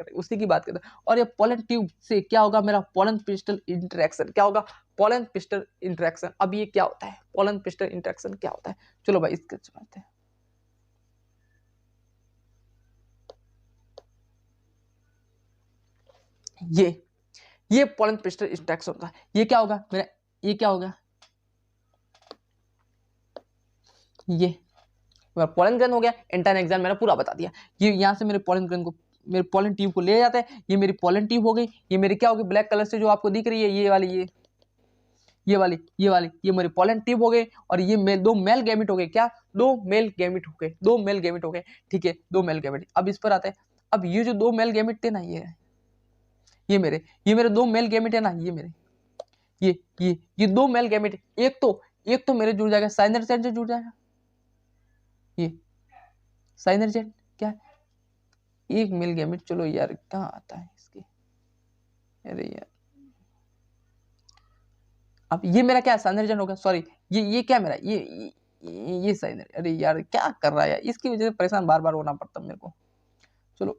A: करते। और ये पोलन ट्यूब से क्या होगा, मेरा पोलन पिस्टल इंटरेक्शन क्या होगा, पोलन पिस्टल इंटरेक्शन। अब ये क्या होता है, पोलन पिस्टल इंटरेक्शन क्या होता है, चलो भाई इसके समझते हैं। ये पोलन पिस्टल इंटरेक्शन होता है, ये क्या होगा मेरा, ये क्या होगा, ये पोलन ग्रेन हो गया, एंटाइन एक्सॉन मैंने पूरा बता दिया। ये यहाँ से मेरे पोलन ग्रेन को, मेरे पोलन ट्यूब को ले जाते हैं, ये मेरी पोलन ट्यूब हो गई, ये मेरी क्या होगी, ब्लैक कलर से जो आपको दिख रही है, ये वाली ये मेरी पोलन ट्यूब हो गई। और ये दो मेल गैमेट हो गए, क्या, दो मेल गैमेट हो गए, दो मेल गैमेट हो गए, ठीक है, दो मेल गैमेट। अब इस पर आते हैं। अब ये जो दो मेल गैमेट थे ना, ये मेरे दो मेल गैमेट है ना, ये मेरे ये दो मेल गैमेट, एक तो मेरे जुड़ जाएगा साइनरजेट से जुड़ जाएगा, ये साइनरजेट क्या है, एक मेल गैमेट, चलो यार कहाँ आता है इसकी, अरे यार, अब ये मेरा क्या साइनरजेट होगा, सॉरी, ये क्या मेरा, ये साइनर, अरे यार क्या कर रहा है यार, इसकी वजह से परेशान बार बार होना पड़ता है मेरे को। चलो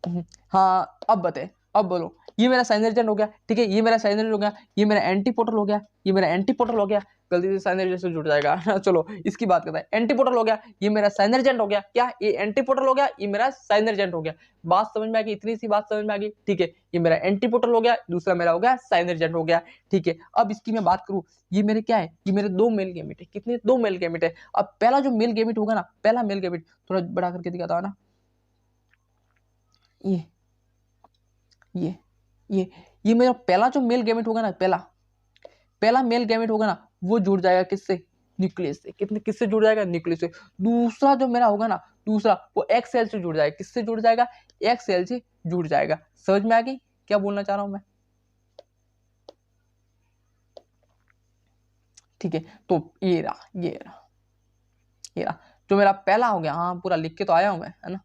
A: हाँ अब बताए, अब बोलो। ये मेरा साइन एजेंट हो गया, ठीक है, ये मेरा साइन एजेंट हो गया, ये मेरा एंटीपोटल हो गया, ये मेरा एंटीपोटल हो गया, गलती से साइन एजेंट से जुड़ जाएगा चलो इसकी बात करते हैं। एंटीपोटल हो गया, ये मेरा साइन एजेंट हो गया, क्या ये एंटीपोटल हो गया, ये मेरा साइन एजेंट हो गया। बात समझ में आ गई, इतनी सी बात समझ में आ गई, ठीक है। ये मेरा एंटीपोटल हो गया, दूसरा मेरा हो गया साइन एजेंट हो गया, ठीक है। अब इसकी मैं बात करूं, ये मेरे क्या है, ये मेरे दो मेल गैमेट है, कितने, दो मेल गैमेट है। अब पहला जो मेल गैमेट होगा ना, पहला मेल गैमेट थोड़ा बड़ा करके दिखाता हूं ना, ये ये ये ये मेरा पहला जो मेल गैमेट होगा ना, पहला पहला मेल गैमेट होगा ना, वो जुड़ जाएगा किससे, न्यूक्लियस से। कितने, किससे जुड़ जाएगा, न्यूक्लियस से। दूसरा जो मेरा होगा ना, दूसरा वो एक्स सेल से जुड़ जाएगा, किससे जुड़ जाएगा, एक्स सेल से जुड़ जाएगा। समझ में आ गई क्या बोलना चाह रहा हूं मैं, ठीक है। तो ये रहा, ये रहा, ये रहा जो मेरा पहला हो गया। हाँ पूरा लिख के तो आया हूं मैं, है ना,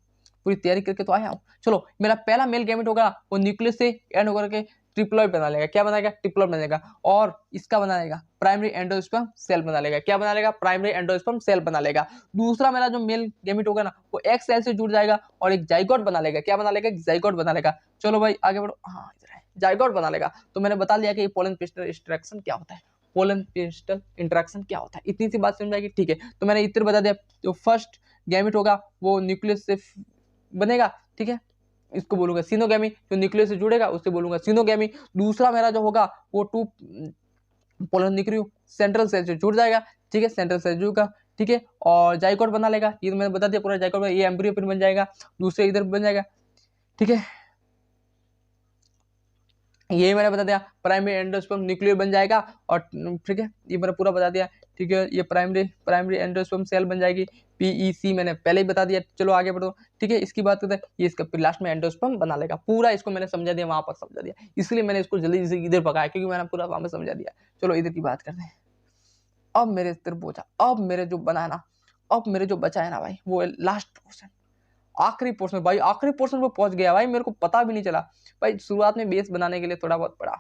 A: पूरी तैयारी करके तो आया हूँ। चलो मेरा पहला मेल गैमेट होगा, वो न्यूक्लियस से एंड होकर के ट्रिप्लॉइड बना लेगा, क्या बनाएगा, ट्रिप्लॉइड बनेगा। और इसका बना लेगा प्राइमरी एंडोस्पर्म सेल बना लेगा, क्या बना लेगा, प्राइमरी एंडोस्पर्म सेल बना लेगा। दूसरा मेरा जो मेल गैमेट होगा ना, वो एक्स सेल से जुड़ जाएगा और एक जाइगोट बना लेगा, क्या बना लेगा, जाइगोट बना लेगा। चलो भाई आगे बढ़ो, हाँ इधर है, जाइगोट बना लेगा। तो मैंने बता दिया कि पोलन पिस्टल इंटरेक्शन क्या होता है, पोलन पिस्टल इंटरेक्शन क्या होता है, इतनी सी बात समझ आएगी, ठीक है। तो मैंने इतना बता दिया। जो फर्स्ट गैमेट होगा वो न्यूक्लियस से बनेगा, ठीक है, इसको बोलूंगा सिनोगैमी। जो न्यूक्लियस से जुड़ेगा उससे बोलूंगा सिनोगैमी। दूसरा मेरा जो होगा वो two polar nuclei central cell से जुड़ जाएगा, ठीक है, सेंट्रल सेल जुड़ेगा, ठीक है। और जाइगोट बना लेगा, ये तो मैंने बता दिया पूरा जाइगोट, ये एम्ब्रियो फिर बन जाएगा, दूसरे इधर बन जाएगा, ठीक है। ये मैंने बता दिया प्राइमरी एंडोस्पर्म न्यूक्लियर बन जाएगा, और ठीक है ये मैंने पूरा बता दिया, ठीक है। ये प्राइमरी प्राइमरी एंडोस्पर्म सेल बन जाएगी, पीईसी मैंने पहले ही बता दिया। चलो आगे बढ़ो, ठीक है। इसकी बात करते हैं, ये इसका फिर लास्ट में एंडोस्पर्म बना लेगा, पूरा इसको मैंने समझा दिया, वहां पर समझा दिया, इसलिए मैंने इसको जल्दी से इधर पकाया, क्योंकि मैंने पूरा वहां पर समझा दिया। चलो इधर की बात करते हैं। अब मेरे इधर बोझा, अब मेरे जो बना है ना, अब मेरे जो बचा है ना भाई, वो लास्ट पोर्शन, आखिरी पोर्शन भाई, आखिरी पोर्शन पे पहुंच गया भाई, मेरे को पता भी नहीं चला भाई। शुरुआत में बेस बनाने के लिए थोड़ा बहुत पड़ा,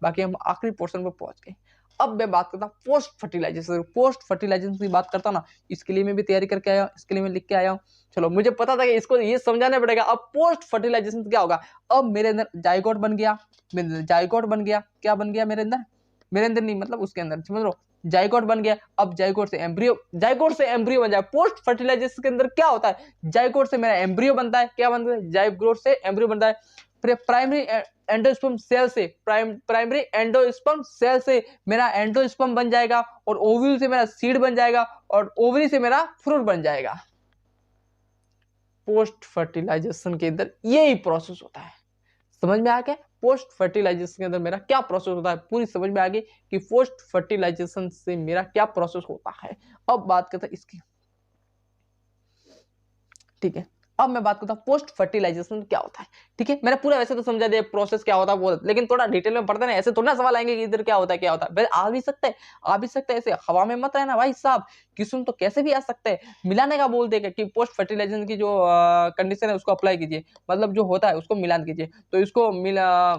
A: बाकी हम आखिरी पोर्शन पे पहुंच गए। अब मैं बात करता हूँ पोस्ट फर्टिलाइजेशन, पोस्ट फर्टिलाइजेशन की बात करता हूँ ना, इसके लिए मैं भी तैयारी करके आया हूँ, इसके लिए मैं लिख के आया हूँ। चलो मुझे पता था कि इसको ये समझाना पड़ेगा। अब पोस्ट फर्टिलाइजेशन क्या होगा, अब मेरे अंदर जाइगोट बन गया, जाइगोट बन गया, क्या बन गया मेरे अंदर, मेरे अंदर नहीं मतलब उसके अंदर, समझ लो जाइगोट बन गया। अब जाइगोट से एम्ब्रियो, जाइगोट से एम्ब्रियो बन जाए। पोस्ट फर्टिलाइजेशन के अंदर क्या होता है, जाइगोट से मेरा एम्ब्रियो बनता है, क्या बनता है, जाइगोट से एम्ब्रियो बनता है। फिर प्राइमरी एंडोस्पर्म सेल से, प्राइमरी एंडोस्पर्म सेल से मेरा एंडोस्पर्म बन जाएगा, और ओव्यूल से मेरा सीड बन जाएगा, और ओवरी से मेरा फ्रूट बन जाएगा। पोस्ट फर्टिलाइजेशन के अंदर यही प्रोसेस होता है, समझ में आ गया। पोस्ट फर्टिलाइजेशन के अंदर मेरा क्या प्रोसेस होता है, पूरी समझ में आ गई कि पोस्ट फर्टिलाइजेशन से मेरा क्या प्रोसेस होता है। अब बात करते हैं इसकी, ठीक है। अब मैं बात करता हूँ पोस्ट फर्टिलाइजेशन क्या होता है, ठीक है। मैंने पूरा वैसे तो समझा दिया प्रोसेस क्या होता है वो, लेकिन थोड़ा डिटेल में पढ़ते ना, ऐसे थोड़ा सवाल आएंगे कि इधर क्या होता है, क्या होता है। आ भी सकते हैं, आ भी सकते हैं, ऐसे हवा में मत रहना भाई साहब, किस्म तो कैसे भी आ सकते हैं। मिलाने का बोल देगा कि पोस्ट फर्टिलाइजेशन की जो कंडीशन है उसको अप्लाई कीजिए, मतलब जो होता है उसको मिलान कीजिए। तो इसको मिला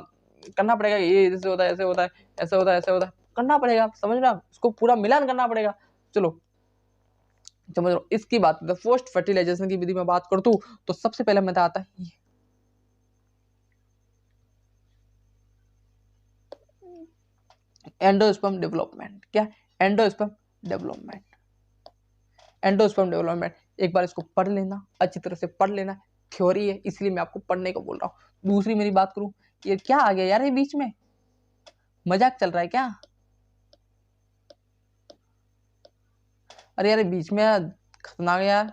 A: करना पड़ेगा, ये जैसे होता है, ऐसे होता है, ऐसे होता है, ऐसे होता है, करना पड़ेगा, समझ रहे हो, इसको पूरा मिलान करना पड़ेगा। चलो समझ लो इसकी बात, पोस्ट फर्टिलाइजेशन की विधि में बात करता हूं, तो सबसे पहले मैं आता है एंडोस्पर्म डेवलपमेंट। क्या, एंडोस्पर्म डेवलपमेंट, एंडोस्पर्म डेवलपमेंट। एक बार इसको पढ़ लेना, अच्छी तरह से पढ़ लेना, थ्योरी है इसलिए मैं आपको पढ़ने को बोल रहा हूँ। दूसरी मेरी बात करूं, ये क्या आ गया यार, ये बीच में मजाक चल रहा है क्या, अरे यार बीच में खतरनाक यार,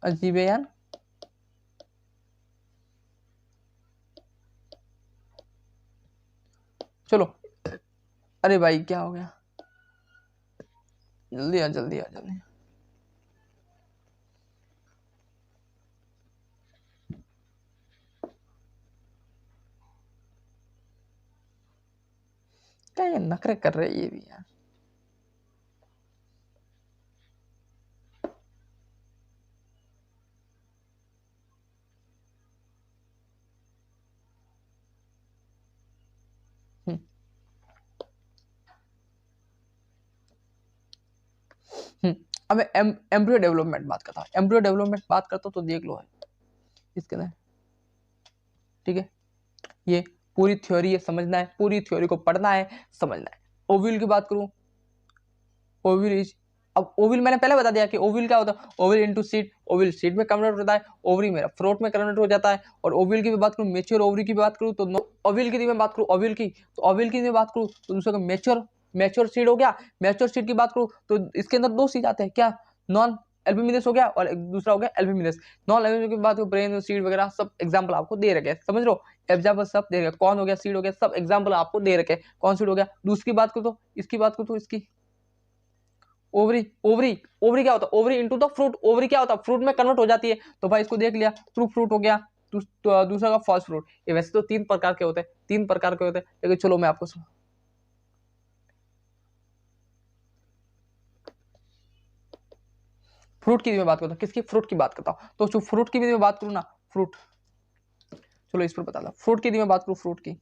A: अजीब है यार। चलो, अरे भाई क्या हो गया, जल्दी आ, जल्दी आ, जल्दी। क्या ये नखरे कर रहे ये भी यार। हम्म, अब मैं एम्ब्रियो डेवलपमेंट बात करता हूँ, एम्ब्रियो डेवलपमेंट बात करता हूँ तो देख लो है इसके अंदर, ठीक है, ये पूरी थ्योरी है, समझना है, पूरी थ्योरी को पढ़ना है, समझना है। ओव्यूल की बात करूं, ओव्यूल इज, अब ओव्यूल मैंने पहले बता दिया कि ओव्यूल क्या होता है, ovule into seed, ovule seed में कन्वर्ट होता है, ओवरी मेरा फ्रूट में कन्वर्ट हो जाता है। और ओव्यूल की भी बात करूं, मेच्योर ओवरी की बात करूं तो ओव्यूल की मैं बात करूं, ओव्यूल की तो ओव्यूल की मैं बात करूं तो दूसरा मेच्योर सीड हो गया। मेच्योर सीड की बात करूं तो इसके अंदर दो सीड आते हैं, क्या, नॉन एल्ब्यूमिनस हो गया और एक दूसरा हो गया एल्ब्यूमिनस। नॉन एल्ब्यूमिनस की बात, ब्रेन सीड वगैरह सब एग्जांपल आपको दे रखे हैं, समझ लो, एग्जांपल सब दे रखे, कौन हो गया, सीड हो गया, सब एग्जांपल आपको दे रखे, कौन सीड हो गया। दूसरी बात करो तो इसकी बात करो तो इसकी ओवरी, ओवरी, ओवरी क्या होता है, ovary into the fruit, ovary क्या होता है, फ्रूट में कन्वर्ट हो जाती है। तो भाई इसको देख लिया, ट्रू फ्रूट हो गया, दूसरा का फॉल्स फ्रूट। ये वैसे तो 3 प्रकार के होते हैं, 3 प्रकार के होते हैं, लेकिन चलो मैं आपको फ्रूट की मैं बात करता हूँ, किसकी, फ्रूट की बात करता हूँ। तो जो फ्रूट की भी मैं बात करूँ ना, फ्रूट, चलो इस पर बता दो, फ्रूट की मैं बात करूँ, फ्रूट की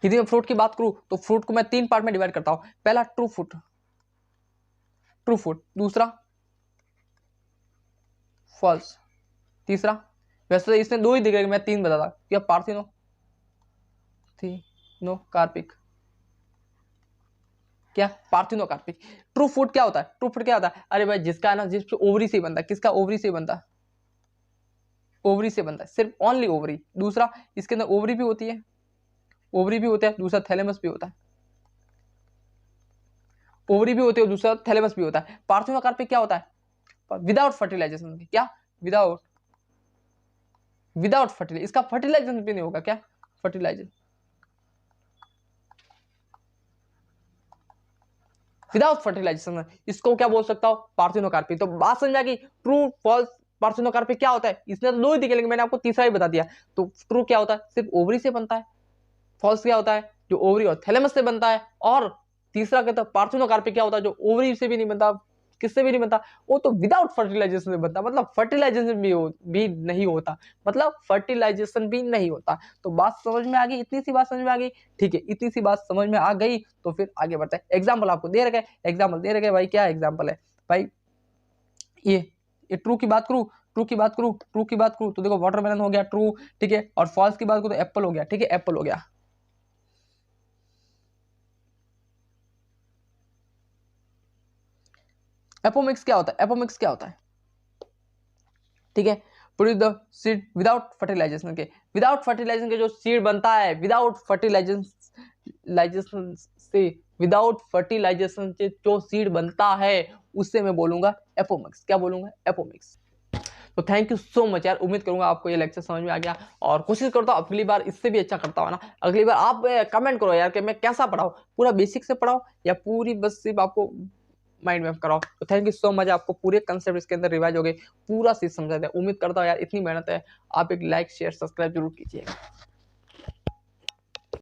A: यदि मैं फ्रूट की बात करूं तो फ्रूट को मैं 3 पार्ट में डिवाइड करता हूं। पहला ट्रू फ्रूट, ट्रू फ्रूट, दूसरा फॉल्स, तीसरा, वैसे तो इसने 2 ही दिख रहे, मैं 3 बताता, क्या, पार्थिनो थीनो कार्पिक, क्या, पार्थिनो कार्पिक। ट्रू फ्रूट क्या होता है, ट्रू फ्रूट क्या होता है, अरे भाई जिसका है ना, जिस ओवरी से बनता है, किसका, ओवरी से बनता है, ओवरी से बनता है, सिर्फ ओनली ओवरी। दूसरा, इसके अंदर ओवरी भी होती है, ओवरी भी होता है, दूसरा थैलेमस भी होता है, ओवरी भी होती है, दूसरा थैलेमस भी होता है। पार्थिनो कार्पिक क्या होता है, विदाउट फर्टिलाइजेशन, क्या, विदाउट विदाउट फर्टिलाइजेशन, इसका फर्टिलाइजेशन भी नहीं होगा, क्या, फर्टिलाइजेशन, विदाउट फर्टिलाइजेशन, इसको क्या बोल सकता हूं, पार्थिनोकार्पिक। तो बात समझ आ गई, ट्रू फॉल्स, पार्थिनोकार्पिक क्या होता है, इसने तो 2 ही दिखे, लेकिन मैंने आपको तीसरा ही बता दिया। तो ट्रू क्या होता है, सिर्फ ओवरी से बनता है, फॉल्स क्या होता है, जो ओवरी और थैलेमस से बनता है, और तीसरा कहता है पार्थिनोकार्पिक क्या होता है, जो ओवरी से भी नहीं बनता, किससे भी नहीं बनता, वो तो विदाउट फर्टिलाइजेशन से बनता, मतलब फर्टिलाइजेशन भी नहीं होता, मतलब फर्टिलाइजेशन भी नहीं होता। तो बात समझ में आ गई, इतनी सी बात समझ में आ गई, ठीक है, इतनी सी बात समझ में आ गई तो फिर आगे बढ़ते हैं। एग्जाम्पल आपको दे रखे, एग्जाम्पल दे रखे भाई, क्या एग्जाम्पल है भाई, ये ट्रू की बात करूं, ट्रू की बात करूं, ट्रू की बात करूं तो देखो वाटरमेलन हो गया ट्रू, ठीक है, और फॉल्स की बात करूं तो एप्पल हो गया, ठीक है, एप्पल हो गया। एपोमिक्स क्या होता है, एपोमिक्स क्या होता है, ठीक है, produce the seed without fertilisation के, विदाउट फर्टिलाइजेशन के जो सीड बनता है, विदाउट फर्टिलाइजेशन से, विदाउट फर्टिलाइजेशन से जो सीड बनता है उससे मैं बोलूंगा एपोमिक्स, क्या बोलूंगा, एपोमिक्स। तो थैंक यू सो मच यार, उम्मीद करूंगा आपको ये लेक्चर समझ में आ गया, और कोशिश करता हूँ अगली बार इससे भी अच्छा करता हूँ ना। अगली बार आप कमेंट करो यार कि मैं कैसा पढ़ाऊँ, पूरा बेसिक से पढ़ाऊँ या पूरी बस सिर्फ आपको माइंड मैप कराओ। तो थैंक यू सो मच, आपको पूरे कंसेप्ट इसके अंदर रिवाइज हो गए, पूरा चीज समझा दिया। उम्मीद करता हूँ यार, इतनी मेहनत है, आप एक लाइक शेयर सब्सक्राइब जरूर कीजिएगा।